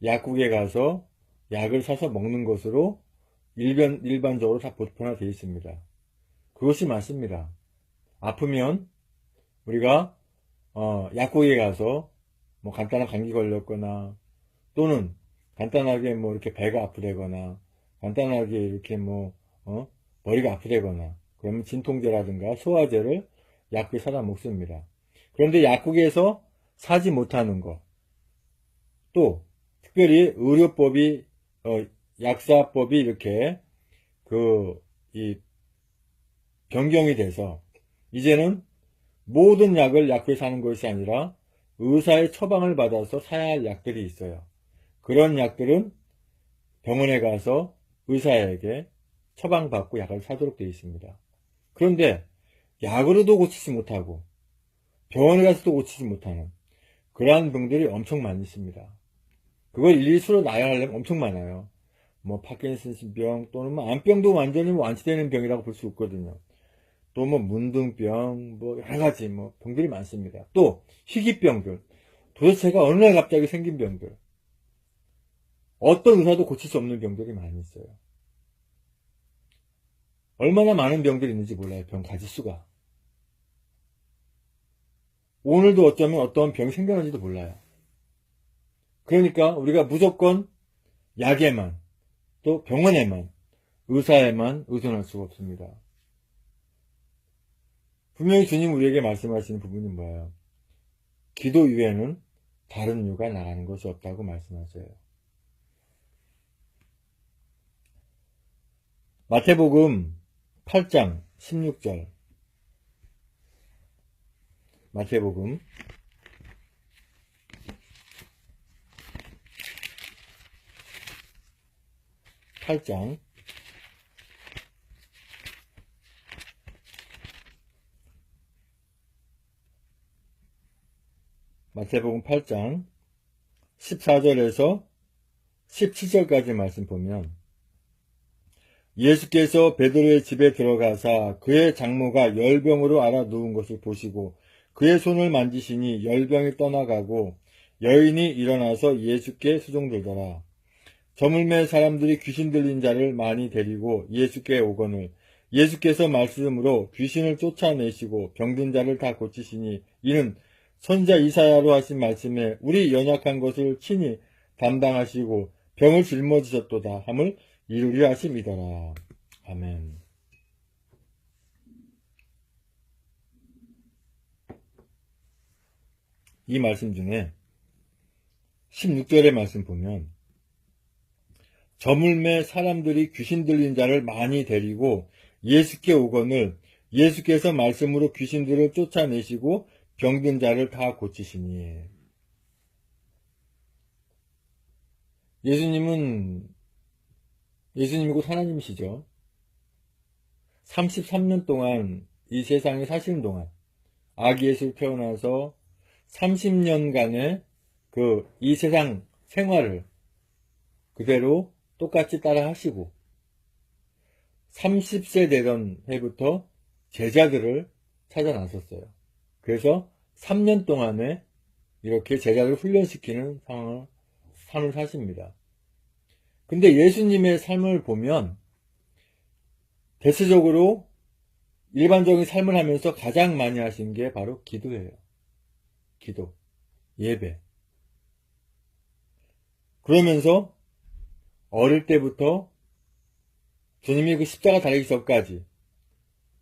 약국에 가서 약을 사서 먹는 것으로 일반적으로 다 보편화되어 있습니다. 그것이 맞습니다. 아프면 우리가 약국에 가서 뭐 간단한 감기 걸렸거나 또는 간단하게 뭐 이렇게 배가 아프다거나 간단하게 이렇게 뭐 머리가 아프다거나 그러면 진통제라든가 소화제를 약국에 사다 먹습니다. 그런데 약국에서 사지 못하는 것, 또 특별히 의료법이 약사법이 이렇게 이 변경이 돼서 이제는 모든 약을 약국에 사는 것이 아니라 의사의 처방을 받아서 사야 할 약들이 있어요. 그런 약들은 병원에 가서 의사에게 처방받고 약을 사도록 되어 있습니다. 그런데 약으로도 고치지 못하고 병원에 가서도 고치지 못하는 그러한 병들이 엄청 많이 있습니다. 그걸 일일수로 나열하려면 엄청 많아요. 뭐 파킨슨스 병 또는 뭐 암병도 완전히 완치되는 병이라고 볼 수 있거든요. 또 뭐 문둥병 뭐 여러가지 뭐 병들이 많습니다. 또 희귀병들, 도대체가 어느 날 갑자기 생긴 병들, 어떤 의사도 고칠 수 없는 병들이 많이 있어요. 얼마나 많은 병들이 있는지 몰라요. 병 가지수가. 오늘도 어쩌면 어떤 병이 생겨날지도 몰라요. 그러니까 우리가 무조건 약에만 또 병원에만 의사에만 의존할 수가 없습니다. 분명히 주님 우리에게 말씀하시는 부분이 뭐예요? 기도 이외에는 다른 이유가 나가는 것이 없다고 말씀하셔요. 마태복음 8장 16절 마태복음 8장 마태복음 8장 14절에서 17절까지 말씀 보면 예수께서 베드로의 집에 들어가사 그의 장모가 열병으로 앓아 누운 것을 보시고 그의 손을 만지시니 열병이 떠나가고 여인이 일어나서 예수께 수종들더라. 저물매 사람들이 귀신 들린 자를 많이 데리고 예수께 오거늘 예수께서 말씀으로 귀신을 쫓아내시고 병든 자를 다 고치시니 이는 선지자 이사야로 하신 말씀에 우리 연약한 것을 친히 담당하시고 병을 짊어지셨도다 함을 이루려 하심이더라. 아멘. 이 말씀 중에 16절의 말씀 보면 저물매 사람들이 귀신 들린 자를 많이 데리고 예수께 오거늘 예수께서 말씀으로 귀신들을 쫓아내시고 병든 자를 다 고치시니. 예수님이 곧 하나님이시죠. 33년 동안 이 세상에 사시는 동안 아기 예수 태어나서 30년간의 이 세상 생활을 그대로 똑같이 따라 하시고 30세 되던 해부터 제자들을 찾아 나섰어요. 그래서 3년 동안에 이렇게 제자를 훈련시키는 삶을 사십니다. 근데 예수님의 삶을 보면 대체적으로 일반적인 삶을 하면서 가장 많이 하신 게 바로 기도예요. 기도, 예배. 그러면서 어릴 때부터 주님이 그 십자가 달리기 전까지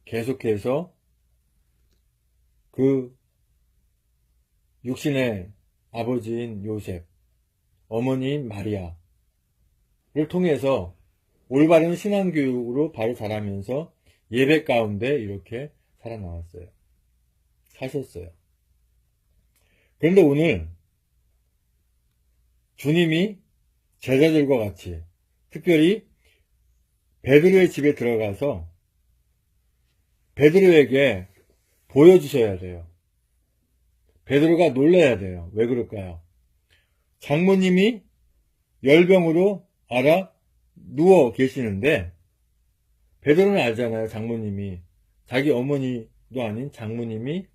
계속해서 그 육신의 아버지인 요셉, 어머니인 마리아를 통해서 올바른 신앙교육으로 바로 자라면서 예배 가운데 이렇게 살아나왔어요. 사셨어요. 그런데 오늘 주님이 제자들과 같이 특별히 베드로의 집에 들어가서 베드로에게 보여주셔야 돼요. 베드로가 놀라야 돼요. 왜 그럴까요? 장모님이 열병으로 누워 계시는데 베드로는 알잖아요. 장모님이 자기 어머니도 아닌 장모님이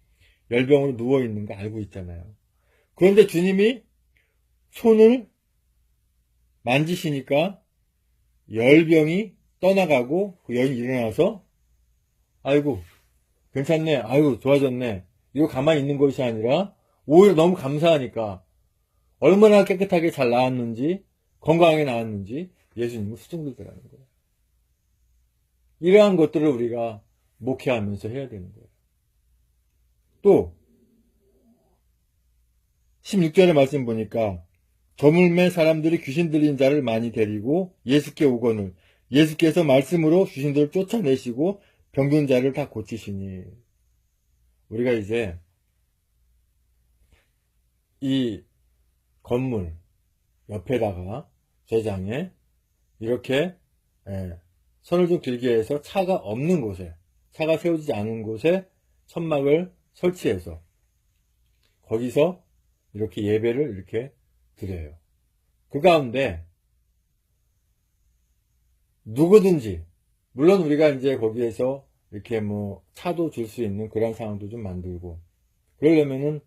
열병으로 누워 있는 거 알고 있잖아요. 그런데 주님이 손을 만지시니까 열병이 떠나가고 그 여인이 일어나서 아이고 괜찮네, 아이고 좋아졌네, 이거 가만히 있는 것이 아니라 오히려 너무 감사하니까 얼마나 깨끗하게 잘 나았는지 건강하게 나았는지 예수님은 수증들더라는 거예요. 이러한 것들을 우리가 목회하면서 해야 되는 거예요. 또 16절의 말씀 보니까 저물매 사람들이 귀신 들린 자를 많이 데리고 예수께 오거늘 예수께서 말씀으로 귀신들을 쫓아내시고 병든 자를 다 고치시니. 우리가 이제 이 건물 옆에다가 제장에 이렇게 선을 좀 길게 해서 차가 없는 곳에, 차가 세워지지 않은 곳에 천막을 설치해서 거기서 이렇게 예배를 이렇게 드려요. 그 가운데 누구든지, 물론 우리가 이제 거기에서 이렇게 뭐 차도 줄 수 있는 그런 상황도 좀 만들고, 그러려면은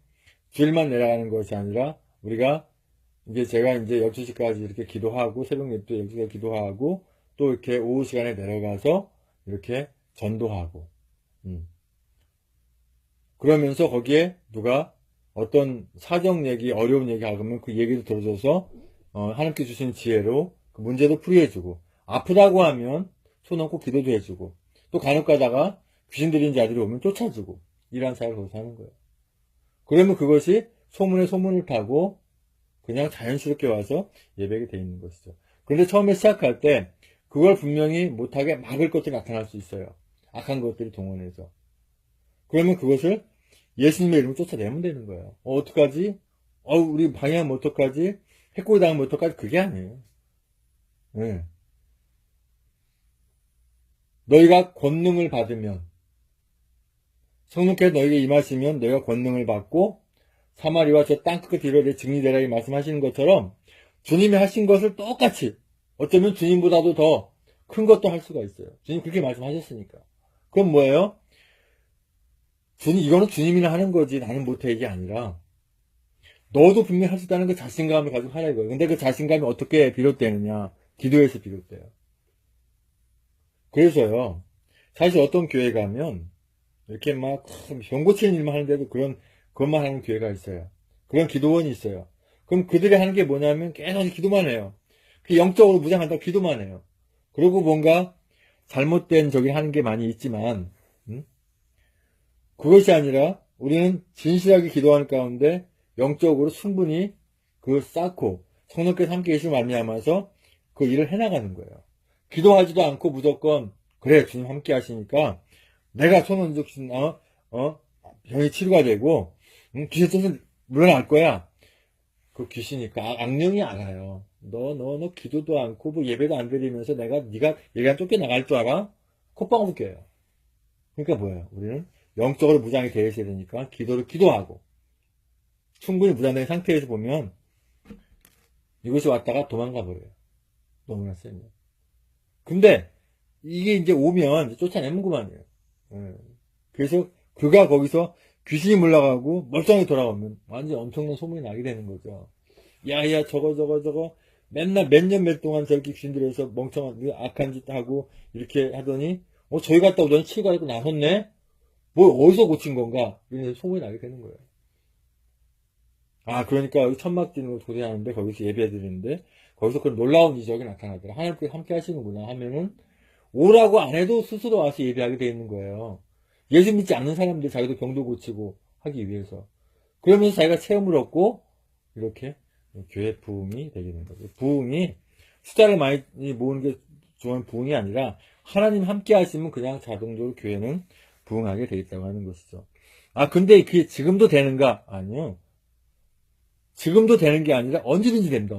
주일만 내려가는 것이 아니라 우리가 이제 제가 이제 12시까지 이렇게 기도하고 새벽 예배 12시까지 기도하고 또 이렇게 오후 시간에 내려가서 이렇게 전도하고 그러면서 거기에 누가 어떤 사정 얘기, 어려운 얘기 하면 그 얘기도 들어줘서 하나님께 주신 지혜로 그 문제도 풀이해주고, 아프다고 하면 손 얹고 기도도 해주고, 또 간혹 가다가 귀신 들린 자들이 오면 쫓아주고, 이런 사역을 거기서 하는 거예요. 그러면 그것이 소문에 소문을 타고 그냥 자연스럽게 와서 예배가 돼 있는 것이죠. 그런데 처음에 시작할 때 그걸 분명히 못하게 막을 것들이 나타날 수 있어요. 악한 것들이 동원해서. 그러면 그것을 예수님의 이름을 쫓아내면 되는 거예요. 어떡하지? 우리 방해하면 어떡하지? 해코지 당하면 어떡하지? 그게 아니에요. 네. 너희가 권능을 받으면, 성령께서 너희에게 임하시면 너희가 권능을 받고 사마리와 저 땅끝 이르러 증리되라 이 말씀하시는 것처럼 주님이 하신 것을 똑같이, 어쩌면 주님보다도 더 큰 것도 할 수가 있어요. 주님 그렇게 말씀하셨으니까. 그럼 뭐예요? 이거는 주님이나 하는 거지 나는 못해, 이게 아니라 너도 분명히 할 수 있다는 그 자신감을 가지고 하라 이거예요. 근데 그 자신감이 어떻게 비롯되느냐? 기도에서 비롯돼요. 그래서요, 사실 어떤 교회 가면 이렇게 막 병 고치는 일만 하는데도 그것만 하는 교회가 있어요. 그런 기도원이 있어요. 그럼 그들이 하는 게 뭐냐면 계속 기도만 해요. 영적으로 무장한다고 기도만 해요. 그리고 뭔가 잘못된 저기 하는 게 많이 있지만 그것이 아니라 우리는 진실하게 기도하는 가운데 영적으로 충분히 그 쌓고 성령께서 함께 계시고 말미암아서 그 일을 해나가는 거예요. 기도하지도 않고 무조건 그래 주님 함께 하시니까 내가 손 얹으시나 병이 치료가 되고 귀신 쫓아 물러날 거야. 그 귀신이 악령이 알아요. 너 기도도 않고 뭐 예배도 안 드리면서 네가 얘가 쫓겨나갈 줄 알아? 콧방울 껴요. 그러니까 뭐예요? 우리는 영적으로 무장이 되어 있어야 되니까 기도를 기도하고 충분히 무장된 상태에서 보면 이것이 왔다가 도망가 버려요. 너무나 세면. 근데 이게 이제 오면 쫓아내면 그만이에요. 그래서 그가 거기서 귀신이 물러가고 멀쩡하게 돌아오면 완전 엄청난 소문이 나게 되는 거죠. 야야 저거 맨날 몇 년 몇 동안 저렇게 귀신 들여서 멍청한 악한 짓 하고 이렇게 하더니 저희 갔다 오더니 치과 입고 나섰네? 뭐 어디서 고친 건가? 이런 소문이 나게 되는 거예요. 그러니까 여기 천막진으로 도대하는데 거기서 예배 드리는데 거기서 그런 놀라운 이적이 나타나더라. 하나님께서 함께 하시는구나 하면은 오라고 안 해도 스스로 와서 예배하게 되어 있는 거예요. 예수 믿지 않는 사람들 자기도 병도 고치고 하기 위해서. 그러면서 자기가 체험을 얻고 이렇게 교회 부흥이 되게 되는 거죠. 부흥이 숫자를 많이 모으는 게 좋은 부흥이 아니라 하나님 함께 하시면 그냥 자동적으로 교회는 부흥하게 되어 있다고 하는 것이죠. 근데 그게 지금도 되는가? 아니요. 지금도 되는 게 아니라 언제든지 됩니다.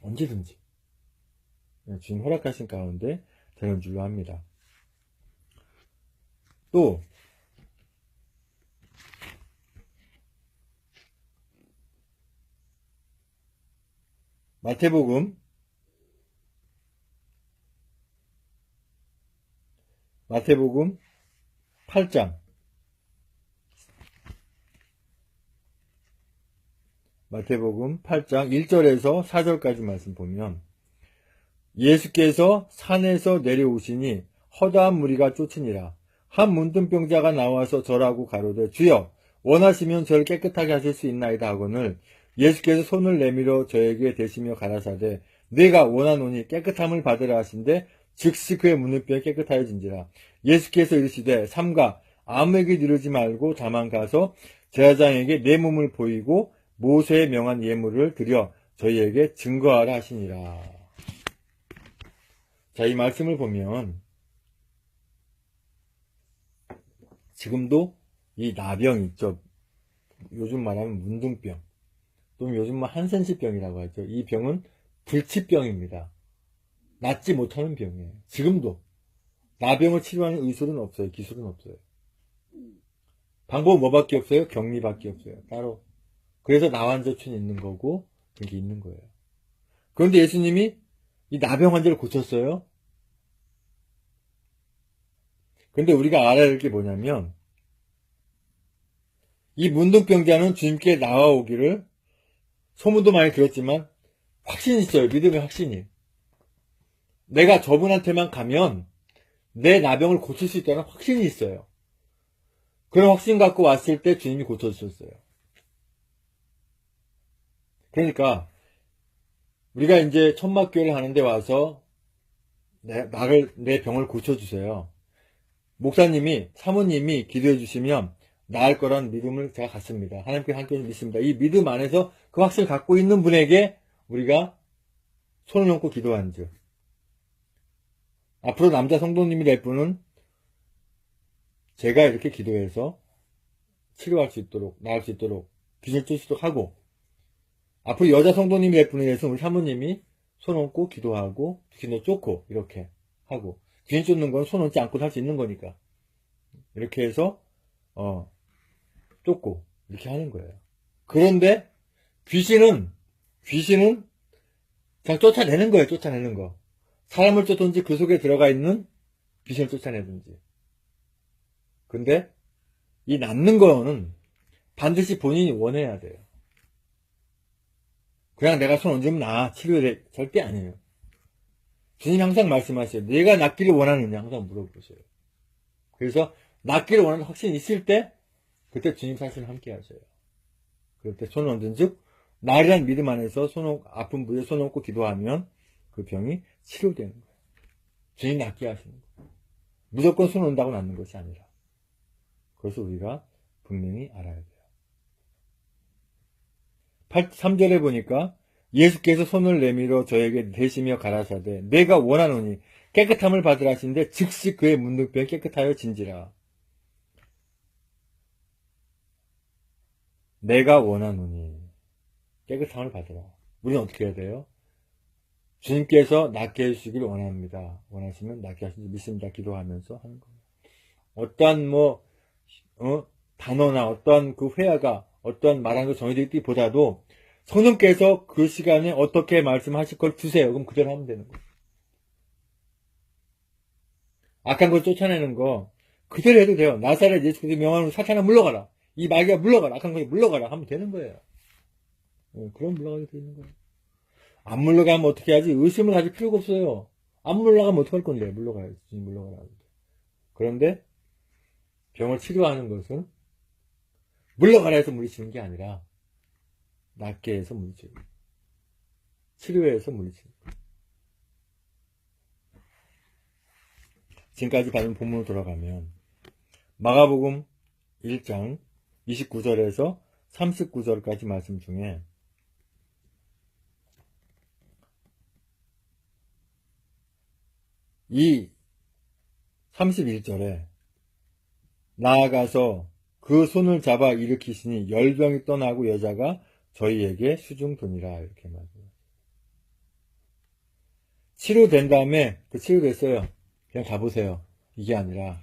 언제든지. 주님 허락하신 가운데 되는 줄로 합니다. 또 마태복음 8장 마태복음 8장 1절에서 4절까지 말씀 보면 예수께서 산에서 내려오시니 허다한 무리가 쫓으니라. 한 문둥병자가 나와서 절하고 가로되 주여 원하시면 저를 깨끗하게 하실 수 있나이다 하거늘 예수께서 손을 내밀어 저에게 대시며 가라사대 내가 원하노니 깨끗함을 받으라 하신데 즉시 그의 문둥병이 깨끗하여진지라. 예수께서 이르시되 삼가 아무에게 이르지 말고 다만 가서 제사장에게 내 몸을 보이고 모세의 명한 예물을 드려 저희에게 증거하라 하시니라. 자, 이 말씀을 보면 지금도 이 나병 있죠. 요즘 말하면 문둥병 또는 요즘 한센시병이라고 하죠. 이 병은 불치병입니다. 낫지 못하는 병이에요. 지금도 나병을 치료하는 의술은 없어요. 기술은 없어요. 방법은 뭐밖에 없어요? 격리밖에 없어요. 따로. 그래서 나환저춘이 있는 거고 그게 있는 거예요. 그런데 예수님이 이 나병 환자를 고쳤어요. 근데 우리가 알아야 할 게 뭐냐면 이 문둥병자는 주님께 나와오기를 소문도 많이 들었지만 확신이 있어요. 믿음의 확신이. 내가 저분한테만 가면 내 나병을 고칠 수 있다는 확신이 있어요. 그런 확신 갖고 왔을 때 주님이 고쳐주셨어요. 그러니까 우리가 이제 천막교회를 하는데 와서 내 병을 고쳐주세요. 목사님이 사모님이 기도해 주시면 나을 거란 믿음을 제가 갖습니다. 하나님께 함께 믿습니다. 이 믿음 안에서 그 확신을 갖고 있는 분에게 우리가 손을 얹고 기도한 즉 앞으로 남자 성도님이 될 분은 제가 이렇게 기도해서 치료할 수 있도록 나을 수 있도록 귀신을 쫓을 수 있도록 하고 앞으로 여자 성도님이 될 분에 대해서 우리 사모님이 손 얹고 기도하고 귀신을 쫓고 이렇게 하고 귀신 쫓는 건 손 얹지 않고 할 수 있는 거니까 이렇게 해서 쫓고 이렇게 하는 거예요. 그런데 귀신은 그냥 쫓아내는 거예요. 쫓아내는 거. 사람을 쫓든지 그 속에 들어가 있는 귀신을 쫓아내든지. 근데 이 낫는 거는 반드시 본인이 원해야 돼요. 그냥 내가 손 얹으면 치료돼. 절대 아니에요. 주님 항상 말씀하세요. 내가 낫기를 원하느냐 항상 물어보세요. 그래서 낫기를 원하는 확신이 있을 때 그때 주님 사실을 함께 하셔요. 그럴 때 손을 얹은 즉 나리란 믿음 안에서 아픈 부위에 손 얹고 기도하면 그 병이 치료되는 거예요. 주님 낫게 하시는 거예요. 무조건 손 얹는다고 낫는 것이 아니라. 그래서 우리가 분명히 알아야 돼요. 3절에 보니까 예수께서 손을 내밀어 저에게 대시며 가라사대 내가 원하노니 깨끗함을 받으라 하시는데 즉시 그의 문둥병이 깨끗하여 진지라. 내가 원하노니 깨끗함을 받으라. 우리는 어떻게 해야 돼요? 주님께서 낫게 해주시길 원합니다. 원하시면 낫게 하시는지 믿습니다. 기도하면서 하는 겁니다. 어떠한 단어나 어떠한 그 회화가 어떠한 말하는 거 정해져 있기보다도 성령께서 그 시간에 어떻게 말씀하실 걸 주세요. 그럼 그대로 하면 되는 거예요. 악한 걸 쫓아내는 거 그대로 해도 돼요. 나사렛 예수 그리스도 명함으로 사탄아 물러가라. 이 마귀가 물러가라. 악한 것이 물러가라. 하면 되는 거예요. 그럼 물러가게 되는 거예요. 안 물러가면 어떻게 하지? 의심을 가질 필요가 없어요. 안 물러가면 어떡할 건데? 물러가야지. 물러가라. 그런데 병을 치료하는 것은 물러가라 해서 물리치는 게 아니라 낫게 해서 물리치는 거예요. 치료해서 물리치는 거예요. 지금까지 받은 본문으로 돌아가면 마가복음 1장 29절에서 39절까지 말씀 중에 이 31절에 나아가서 그 손을 잡아 일으키시니 열병이 떠나고 여자가 저희에게 수중드니라 이렇게 말해요. 치료된 다음에 그 치료됐어요. 그냥 가보세요. 이게 아니라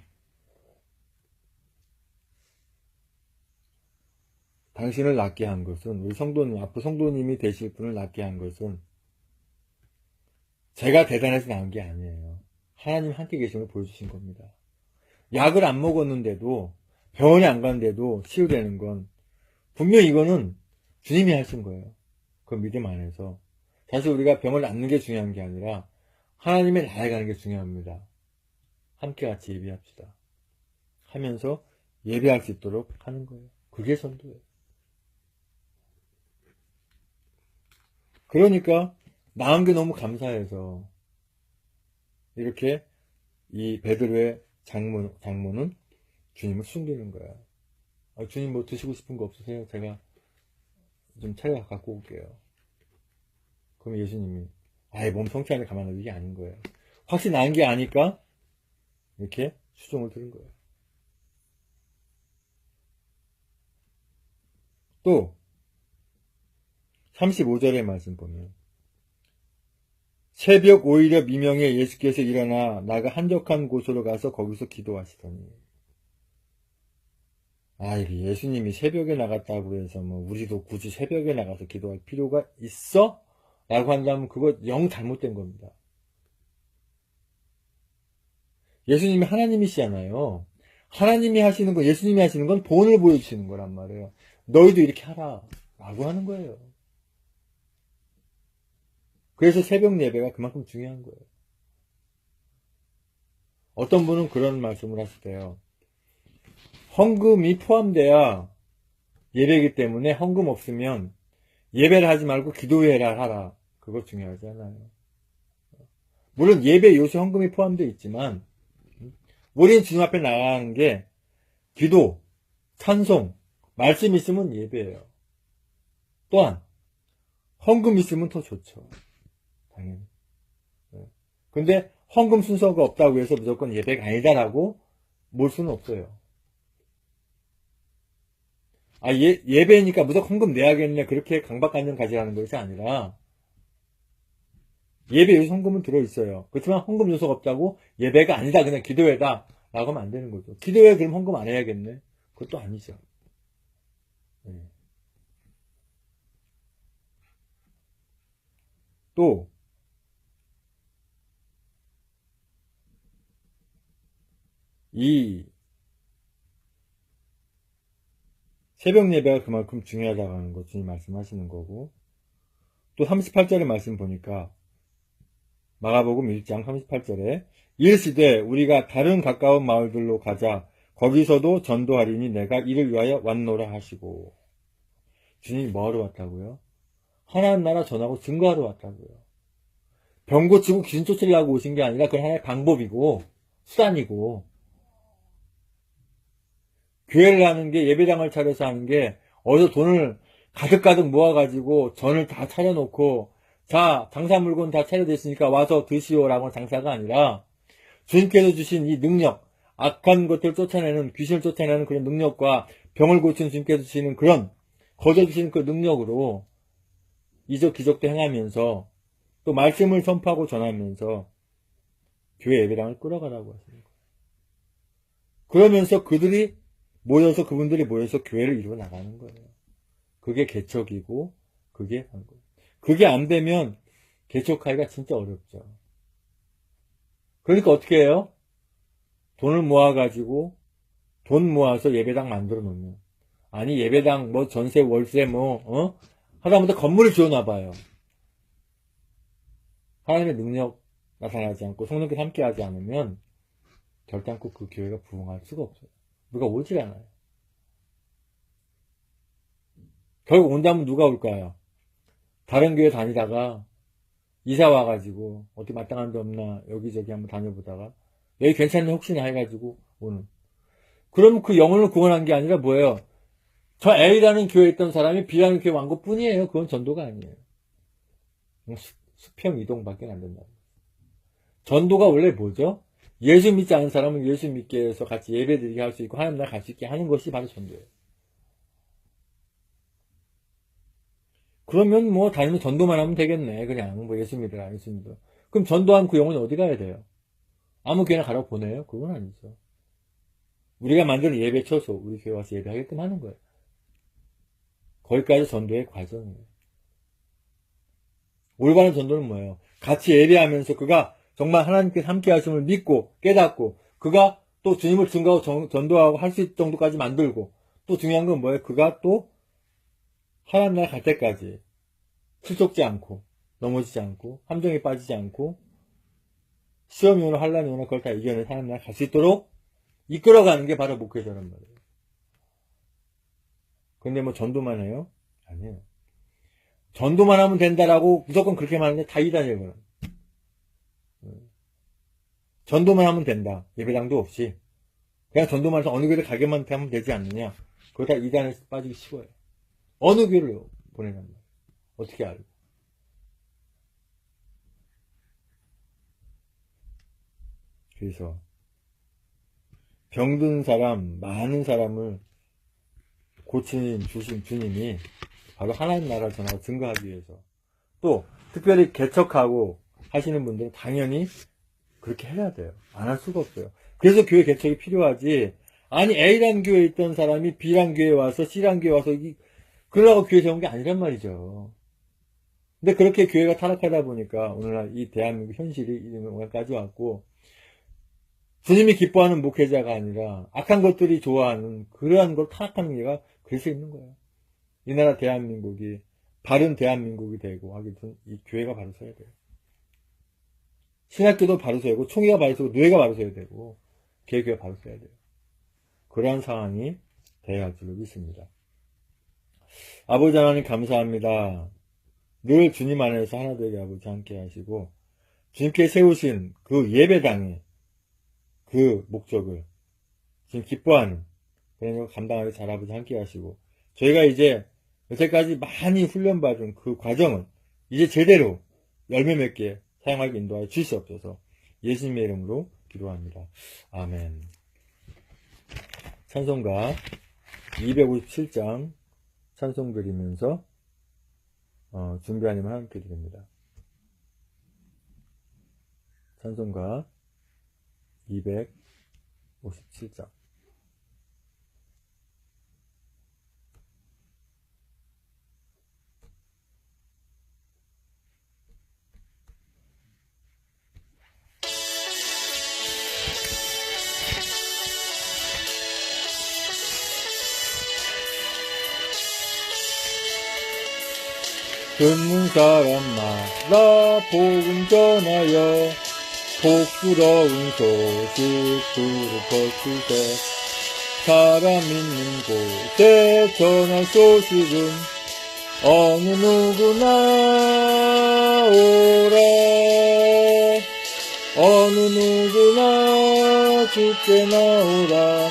당신을 낫게 한 것은 우리 성도님, 앞으로 성도님이 되실 분을 낫게 한 것은 제가 대단해서 나은 게 아니에요. 하나님 함께 계심을 보여주신 겁니다. 약을 안 먹었는데도 병원에 안 갔는데도 치유되는 건 분명히 이거는 주님이 하신 거예요. 그 믿음 안에서. 사실 우리가 병을 낫는 게 중요한 게 아니라 하나님의 나라에 가는 게 중요합니다. 함께 같이 예배합시다. 하면서 예배할 수 있도록 하는 거예요. 그게 선도예요. 그러니까 나은 게 너무 감사해서 이렇게 이 베드로의 장모는 주님을 숨기는 거야. 주님 뭐 드시고 싶은 거 없으세요? 제가 좀 차려 갖고 올게요. 그럼 예수님이 몸 성취하는데 가만 놔두는 게 아닌 거예요. 확실히 나은 게 아니까 이렇게 수종을 들은 거예요. 또 35절의 말씀 보면 새벽 오히려 미명에 예수께서 일어나 나가 한적한 곳으로 가서 거기서 기도하시더니 이게 예수님이 새벽에 나갔다고 해서 우리도 굳이 새벽에 나가서 기도할 필요가 있어? 라고 한다면 그거 영 잘못된 겁니다. 예수님이 하나님이시잖아요. 하나님이 하시는 거, 예수님이 하시는 건 본을 보여주시는 거란 말이에요. 너희도 이렇게 하라 라고 하는 거예요. 그래서 새벽 예배가 그만큼 중요한 거예요. 어떤 분은 그런 말씀을 하시대요. 헌금이 포함돼야 예배이기 때문에 헌금 없으면 예배를 하지 말고 기도회를 하라. 그거 중요하지 않아요. 물론 예배 요소 헌금이 포함되어 있지만 우리는 주님 앞에 나가는 게 기도, 찬송, 말씀 있으면 예배예요. 또한 헌금 있으면 더 좋죠. 당연히. 근데 헌금 순서가 없다고 해서 무조건 예배가 아니다라고 몰 수는 없어요. 예배니까 무조건 헌금 내야겠네 그렇게 강박관념 가지라는 것이 아니라 예배 요소 헌금은 들어있어요. 그렇지만 헌금 요소가 없다고 예배가 아니다 그냥 기도회다 라고 하면 안 되는 거죠. 기도회 그럼 헌금 안 해야겠네? 그것도 아니죠. 또 이 새벽 예배가 그만큼 중요하다고 하는 것 주님 말씀하시는 거고 또 38절의 말씀 보니까 마가복음 1장 38절에 이르시되 우리가 다른 가까운 마을들로 가자 거기서도 전도하리니 내가 이를 위하여 왔노라 하시고 주님이 뭐하러 왔다고요? 하나님 나라 전하고 증거하러 왔다고요. 병 고치고 귀신 쫓으려고 오신 게 아니라 그건 하나의 방법이고 수단이고 교회를 하는 게 예배당을 차려서 하는 게 어디서 돈을 가득가득 모아가지고 전을 다 차려놓고 자 장사 물건 다 차려졌으니까 와서 드시오라고 하는 장사가 아니라 주님께서 주신 이 능력 악한 것들을 쫓아내는 귀신을 쫓아내는 그런 능력과 병을 고치는 주님께서 주시는 그런 거저주시는 그 능력으로 이적 기적도 행하면서 또 말씀을 선포하고 전하면서 교회 예배당을 끌어가라고 하시는 거예요. 그러면서 그분들이 모여서 교회를 이루어 나가는 거예요. 그게 개척이고 그게 한 거예요. 그게 안 되면 개척하기가 진짜 어렵죠. 그러니까 어떻게 해요? 돈을 모아가지고 돈 모아서 예배당 만들어 놓으면, 아니 예배당 뭐 전세 월세 뭐 하다못해 건물을 지어놔봐요. 하나님의 능력 나타나지 않고 성령께서 함께하지 않으면 결단코 그 교회가 부흥할 수가 없어요. 누가 오지 않아요. 결국 온다면 누가 올까요? 다른 교회 다니다가 이사 와가지고 어디 마땅한 데 없나 여기저기 한번 다녀보다가 여기 괜찮네 혹시나 해가지고 오는. 그럼 그 영혼을 구원한 게 아니라 뭐예요? 저 A라는 교회에 있던 사람이 B라는 교회에 완 것뿐이에요. 그건 전도가 아니에요. 수평 이동밖에 안 된다. 전도가 원래 뭐죠? 예수 믿지 않은 사람은 예수 믿게 해서 같이 예배드리게 할 수 있고 하나님 나라 갈 수 있게 하는 것이 바로 전도예요. 그러면 뭐 다니면 전도만 하면 되겠네. 그냥 뭐 예수 믿으라 예수 믿어. 그럼 전도하면 그 영혼이 어디 가야 돼요? 아무 교회나 가라고 보내요? 그건 아니죠. 우리가 만드는 예배 처소 우리 교회 와서 예배하게끔 하는 거예요. 거기까지 전도의 과정이에요. 올바른 전도는 뭐예요? 같이 예배하면서 그가 정말 하나님께서 함께 하심을 믿고 깨닫고 그가 또 주님을 증거하고 전도하고 할 수 있을 정도까지 만들고 또 중요한 건 뭐예요? 그가 또 하나님 나라 갈 때까지 실족지 않고 넘어지지 않고 함정에 빠지지 않고 시험이 오나 환란이 오나 그걸 다 이겨내서 하나님 나라 갈 수 있도록 이끌어가는 게 바로 목회자란 말이에요. 근데 뭐 전도만 해요? 아니에요. 전도만 하면 된다라고 무조건 그렇게만 하는데 다 이단이에요. 그럼. 전도만 하면 된다. 예배당도 없이. 그냥 전도만 해서 어느 교회를 가게만 하면 되지 않느냐. 그거 다 이단에 빠지기 쉬워요. 어느 교회를 보내란 말이에요. 어떻게 알고. 그래서 병든 사람, 많은 사람을 고치는 주님이 바로 하나님 나라를 전하고 증거하기 위해서 또 특별히 개척하고 하시는 분들은 당연히 그렇게 해야 돼요. 안 할 수가 없어요. 그래서 교회 개척이 필요하지. 아니 A란 교회에 있던 사람이 B란 교회에 와서 C란 교회에 와서 그러라고 교회 세운 게 아니란 말이죠. 근데 그렇게 교회가 타락하다 보니까 오늘날 이 대한민국 현실이 이런까지 왔고 주님이 기뻐하는 목회자가 아니라 악한 것들이 좋아하는 그러한 걸 타락하는 게가 그래서 있는 거예요. 이 나라 대한민국이 바른 대한민국이 되고 하기 전 이 교회가 바로 서야 돼요. 신학교도 바로 서야 되고 총회가 바로 서고 노예가 바로 서야 되고 개교가 바로 서야 돼요. 그러한 상황이 되어야 할 줄로 믿습니다. 아버지 하나님 감사합니다. 늘 주님 안에서 하나 되게 아버지 함께 하시고 주님께 세우신 그 예배당의 그 목적을 지금 기뻐하는 그런 걸 감당하게 잘 아버지 함께 하시고 저희가 이제 여태까지 많이 훈련받은 그 과정은 이제 제대로 열매 맺게 사용하게 인도하여 주시옵소서. 예수님의 이름으로 기도합니다. 아멘. 찬송가 257장 찬송 드리면서 준비한 힘을 함께 드립니다. 찬송가 257장 듣는 사람마다 복음 전하여 복스러운 소식 두루 퍼주세. 사람 있는 곳에 전할 소식은 어느 누구나 오라. 어느 누구나 주께 나오라.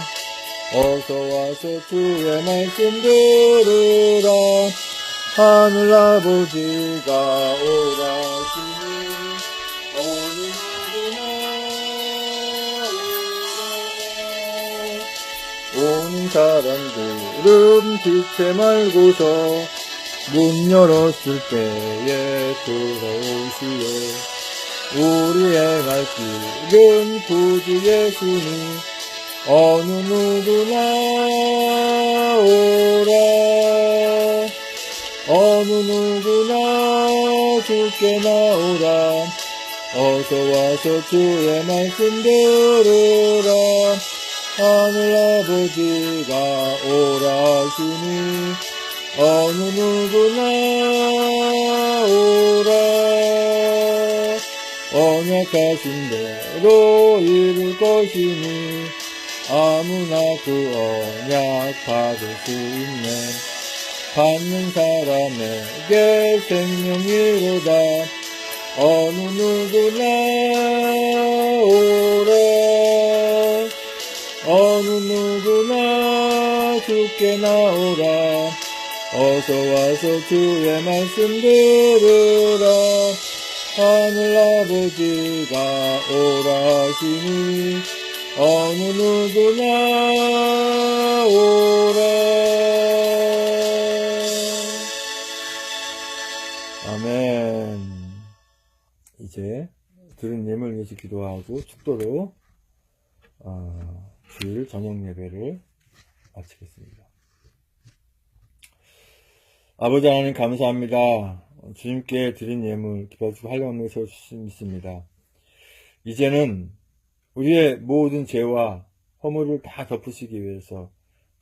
어서 와서 주의 말씀 들으라. 하늘 아버지가 오라시니 어느 누구나 오는 사람들은 빛에 말고서 문 열었을 때에 들어오시오. 우리 행할 길은 구주 예수니 어느 누구나 오라. 어느 누구나 주께 나오라. 어서 와서 주의 말씀 들으라. 하늘 아버지가 오라 하시니 어느 누구나 오라. 언약하신 대로 이룰 것이니 아무나 그 언약 받을 수 있네. 받는 사람에게 생명이로다. 어느 누구나 오라. 어느 누구나 주께 나오라. 어서 와서 주의 말씀 들으라. 하늘 아버지가 오라 하시니 어느 누구나 오라. 아멘. 이제 들은 예물 위해서 기도하고 축도로 주일 저녁 예배를 마치겠습니다. 아버지 하나님 감사합니다. 주님께 드린 예물 기뻐주시고 한량없는 세워주신 믿습니다. 이제는 우리의 모든 죄와 허물을 다 덮으시기 위해서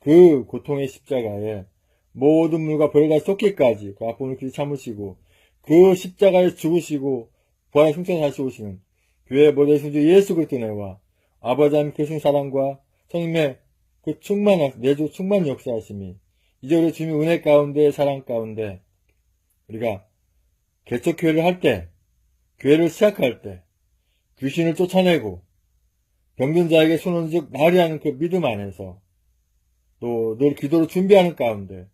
그 고통의 십자가에 모든 물과 벌을 다 쏟기까지 그 아픔을 길이 참으시고 그 십자가에 죽으시고 부활의 승천에 다시 오시는 교회의 모든 성주 예수 그리스도의 은혜와 아버지 하나님 계신 사랑과 성님의 그 내주 충만 역사하심이 이제 우리 주님의 은혜 가운데 사랑 가운데 우리가 개척교회를 할 때, 교회를 시작할 때 귀신을 쫓아내고 병든 자에게 손을 즉 나으리 하는 그 믿음 안에서 또 늘 기도로 준비하는 가운데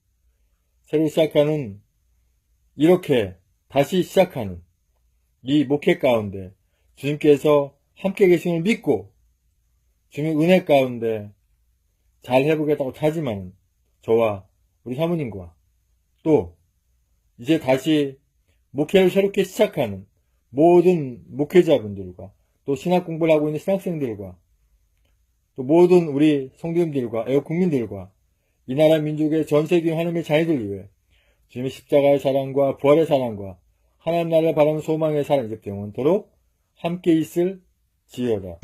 새로 시작하는 이렇게 다시 시작하는 이 목회 가운데 주님께서 함께 계심을 믿고 주님의 은혜 가운데 잘 해보겠다고 하지만 저와 우리 사모님과 또 이제 다시 목회를 새롭게 시작하는 모든 목회자분들과 또 신학 공부를 하고 있는 신학생들과 또 모든 우리 성도님들과 애국 국민들과 이 나라 민족의 전 세계 하나님의 자녀들 위해 주님의 십자가의 사랑과 부활의 사랑과 하나님 나라를 바라는 소망의 사랑 이제부터 영원토록 함께 있을 지어다.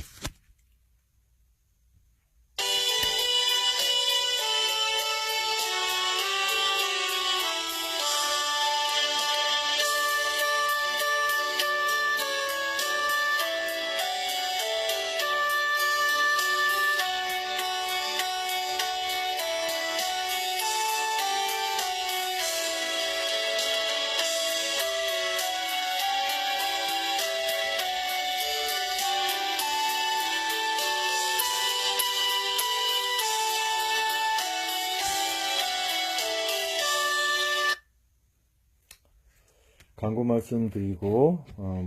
광고 말씀 드리고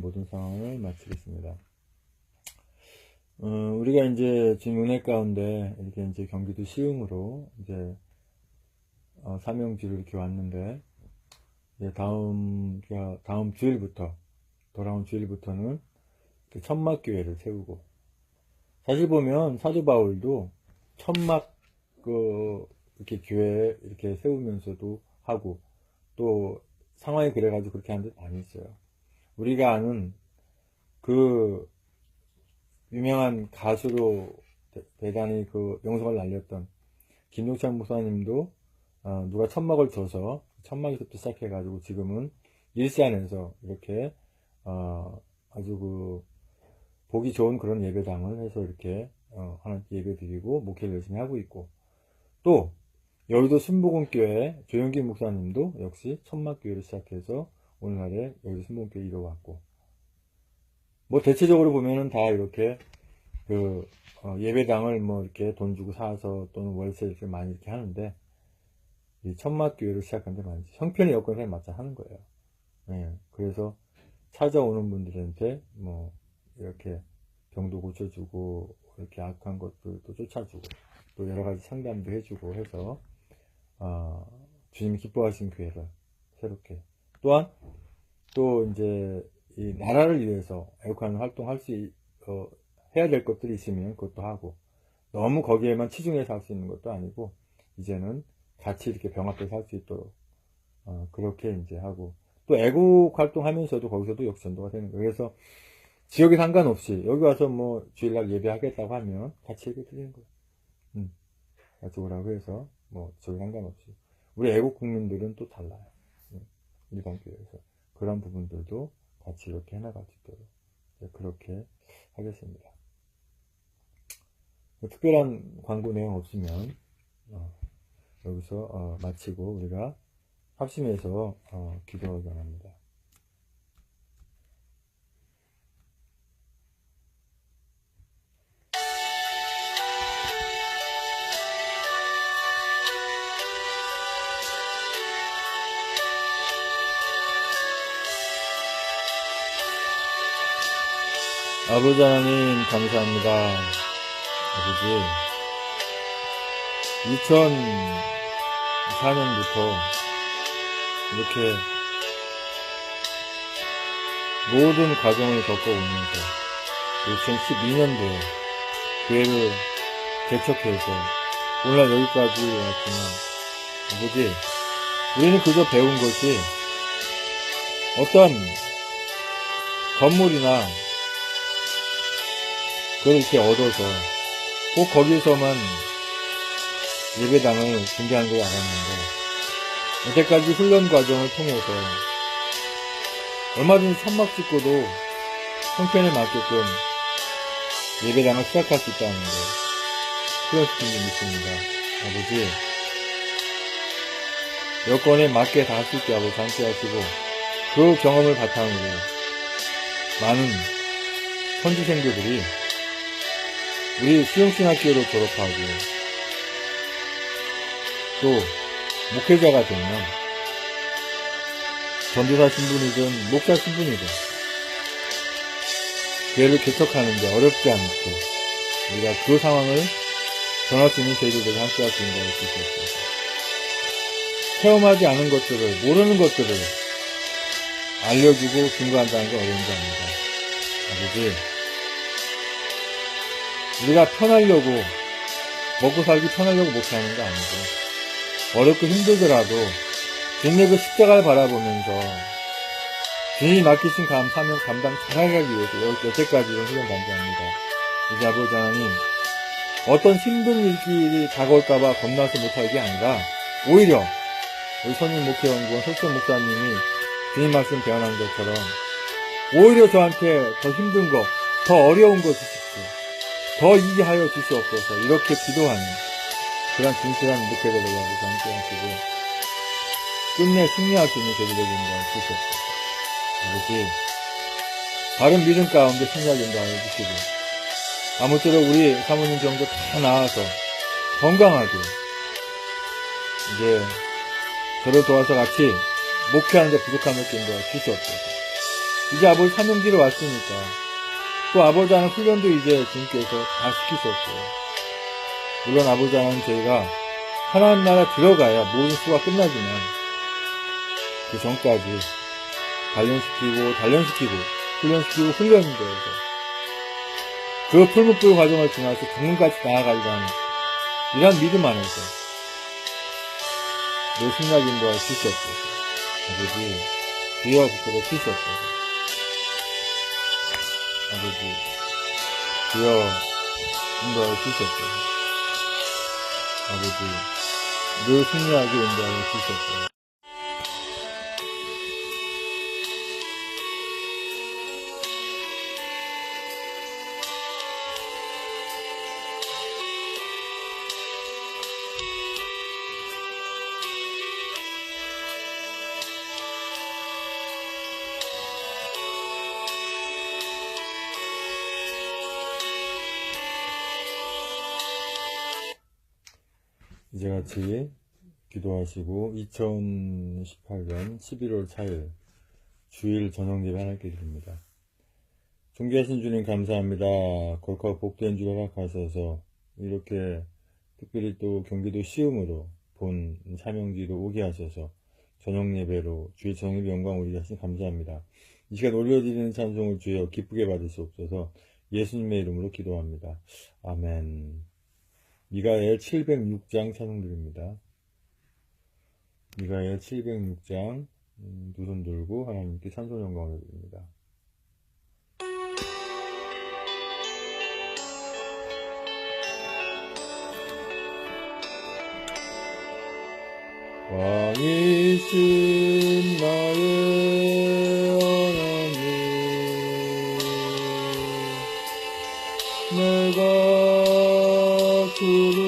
모든 상황을 마치겠습니다. 우리가 이제 지금 은혜 가운데 이렇게 이제 경기도 시흥으로 이제 사명지로 이렇게 왔는데 이제 다음 주일부터 돌아온 주일부터는 천막교회를 세우고 사실 보면 사도 바울도 천막 이렇게 교회 이렇게 세우면서도 하고 또 상황이 그래가지고 그렇게 하는 데 많이 있어요. 우리가 아는 그 유명한 가수로 대단히 그 명성을 날렸던 김용찬 목사님도 누가 천막을 줘서 천막에서부터 시작해가지고 지금은 일산에서 이렇게 아주 그 보기 좋은 그런 예배당을 해서 이렇게 하나님께 예배 드리고 목회를 열심히 하고 있고 또 여의도 순복음교회 조영기 목사님도 역시 천막교회를 시작해서 오늘날에 여의도 순복음교회 이뤄왔고 뭐 대체적으로 보면은 다 이렇게 예배당을 뭐 이렇게 돈 주고 사서 또는 월세 이렇게 많이 이렇게 하는데 이 천막교회를 시작한 데 많이 형편의 여건에 맞춰 하는 거예요. 예, 그래서 찾아오는 분들한테 뭐 이렇게 병도 고쳐주고 이렇게 악한 것들도 쫓아주고 또 여러 가지 상담도 해주고 해서 주님이 기뻐하신 교회를 새롭게 또한 또 이제 이 나라를 위해서 애국하는 활동할 수 해야 될 것들이 있으면 그것도 하고 너무 거기에만 치중해서 할 수 있는 것도 아니고 이제는 같이 이렇게 병합해서 할 수 있도록 그렇게 이제 하고 또 애국 활동하면서도 거기서도 역전도가 되는 거예요. 그래서 지역에 상관없이 여기 와서 뭐 주일날 예배하겠다고 하면 같이 예배 드리는 거예요. 같이 오라고 해서 뭐 지역에 상관없이 우리 애국 국민들은 또 달라요. 일반 교회에서 그런 부분들도 같이 이렇게 해나갈 수 있도록 그렇게 하겠습니다. 특별한 광고 내용 없으면 여기서 마치고 우리가 합심해서 기도하기 원합니다. 아버지 하나님 감사합니다. 아버지 2004년부터 이렇게 모든 과정을 겪어오면서 2012년도에 교회를 개척해서 오늘 여기까지 왔지만 아버지 우리는 그저 배운 것이 어떤 건물이나 그걸 이렇게 얻어서 꼭 거기서만 예배당을 준비하는 걸 알았는데 여태까지 훈련 과정을 통해서 얼마든지 천막 짓고도 형편에 맞게끔 예배당을 시작할 수 있다는 거 훈련시킨 게 믿습니다. 아버지 여건에 맞게 다 할 수 있게 하고 장치하시고 그 경험을 바탕으로 많은 선지생들이 우리 수영신학교로 졸업하고 또 목회자가 되면 전도사 신분이든 목사 신분이든 교회를 개척하는데 어렵지 않게 우리가 그 상황을 전할 수 있는 저희들에게 함께 할 수 있는 것을 주시옵소서. 체험하지 않은 것들을 모르는 것들을 알려주고 증거한다는 건 어려운 게 아닙니다. 아버지 우리가 편하려고 먹고 살기 편하려고 못하는 거 아니고 어렵고 힘들더라도 주님의 그 십자가를 바라보면서 주님이 맡기신 사명 감당 잘하기 위해서 여태까지 이런 훈련 반대합니다. 이제 아버지 하나님 어떤 힘든 일길이 다가올까봐 겁나서 못할 게 아니라 오히려 우리 선임 목회원군 설정 목사님이 주님 말씀 배워난 것처럼 오히려 저한테 더 힘든 거, 더 어려운 거 주십시오. 더 이해하여 주시옵소서. 이렇게 기도하는 그런 진실한 목회자들과 함께 하시고 끝내 승리할 수 있는 저희들에게 인도하여 주시옵소서. 아버지 바른 믿음 가운데 승리하게 인도하여 주시고 아무쪼록 우리 사모님 정도 다 나아서 건강하게 이제 저를 도와서 같이 목회하는데 부족한 것도 인도하여 주시옵소서. 이제 아버지 사명지로 왔으니까 또 아버지 하는 훈련도 이제 주님께서 다 시키셨고요. 물론 아버지 하는 저희가 하나님 나라 들어가야 모든 수가 끝나지만 그 전까지 단련시키고 훈련시키고 훈련되어서 그 풀무불 과정을 지나서 죽음까지 나아가리라 하는 이러한 믿음 안에서 늘 승리하게 인도하여 주시옵소서. 아버지 주여 붙들어 주시옵소서. 아버지 주여 인도하여 주시옵소서. 아버지 늘 승리하게 인도하여 주시옵소서. 이제 같이 기도하시고 2018년 11월 4일 주일 저녁 예배 하나님께 드립니다. 존귀하신 주님 감사합니다. 거룩하고 복된 주를 허락하셔서 이렇게 특별히 또 경기도 시흥으로 본 사명지로 오게 하셔서 저녁 예배로 주의 저녁 예배 영광 올리게 하신 감사합니다. 이 시간 올려드리는 찬송을 주여 기쁘게 받으시옵소서. 예수님의 이름으로 기도합니다. 아멘. 미가엘 706장 찬송드립니다. 미가엘 706장 두 손 들고 하나님께 찬송 영광을 드립니다. 왕이신 나의 하나님, 내가 주를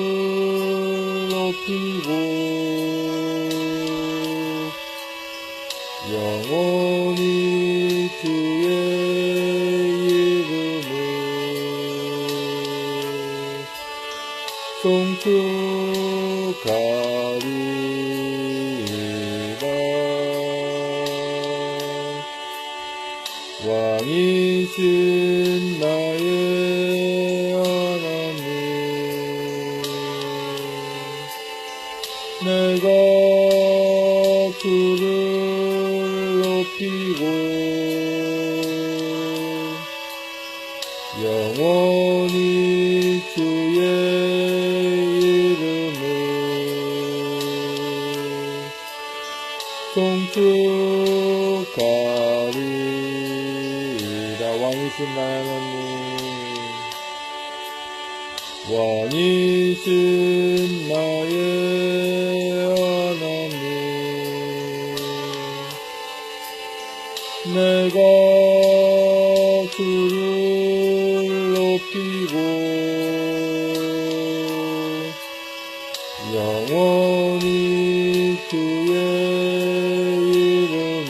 높이고 영원히 주의 이름을 송축하리이다. 왕이신 나의 하나님, 내가 주를 높이고 영원히 주의 이름을 송축하리이다. 왕이신 나의 하나님, 왕이신 나의 하나님, 내가 주를 높이고 영원히 주의 이름을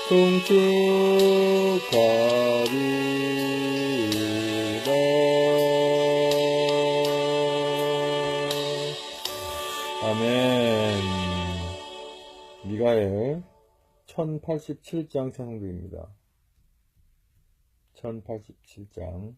송축하리이다. 아멘. 미가엘 1087장 찬송들입니다. 1087장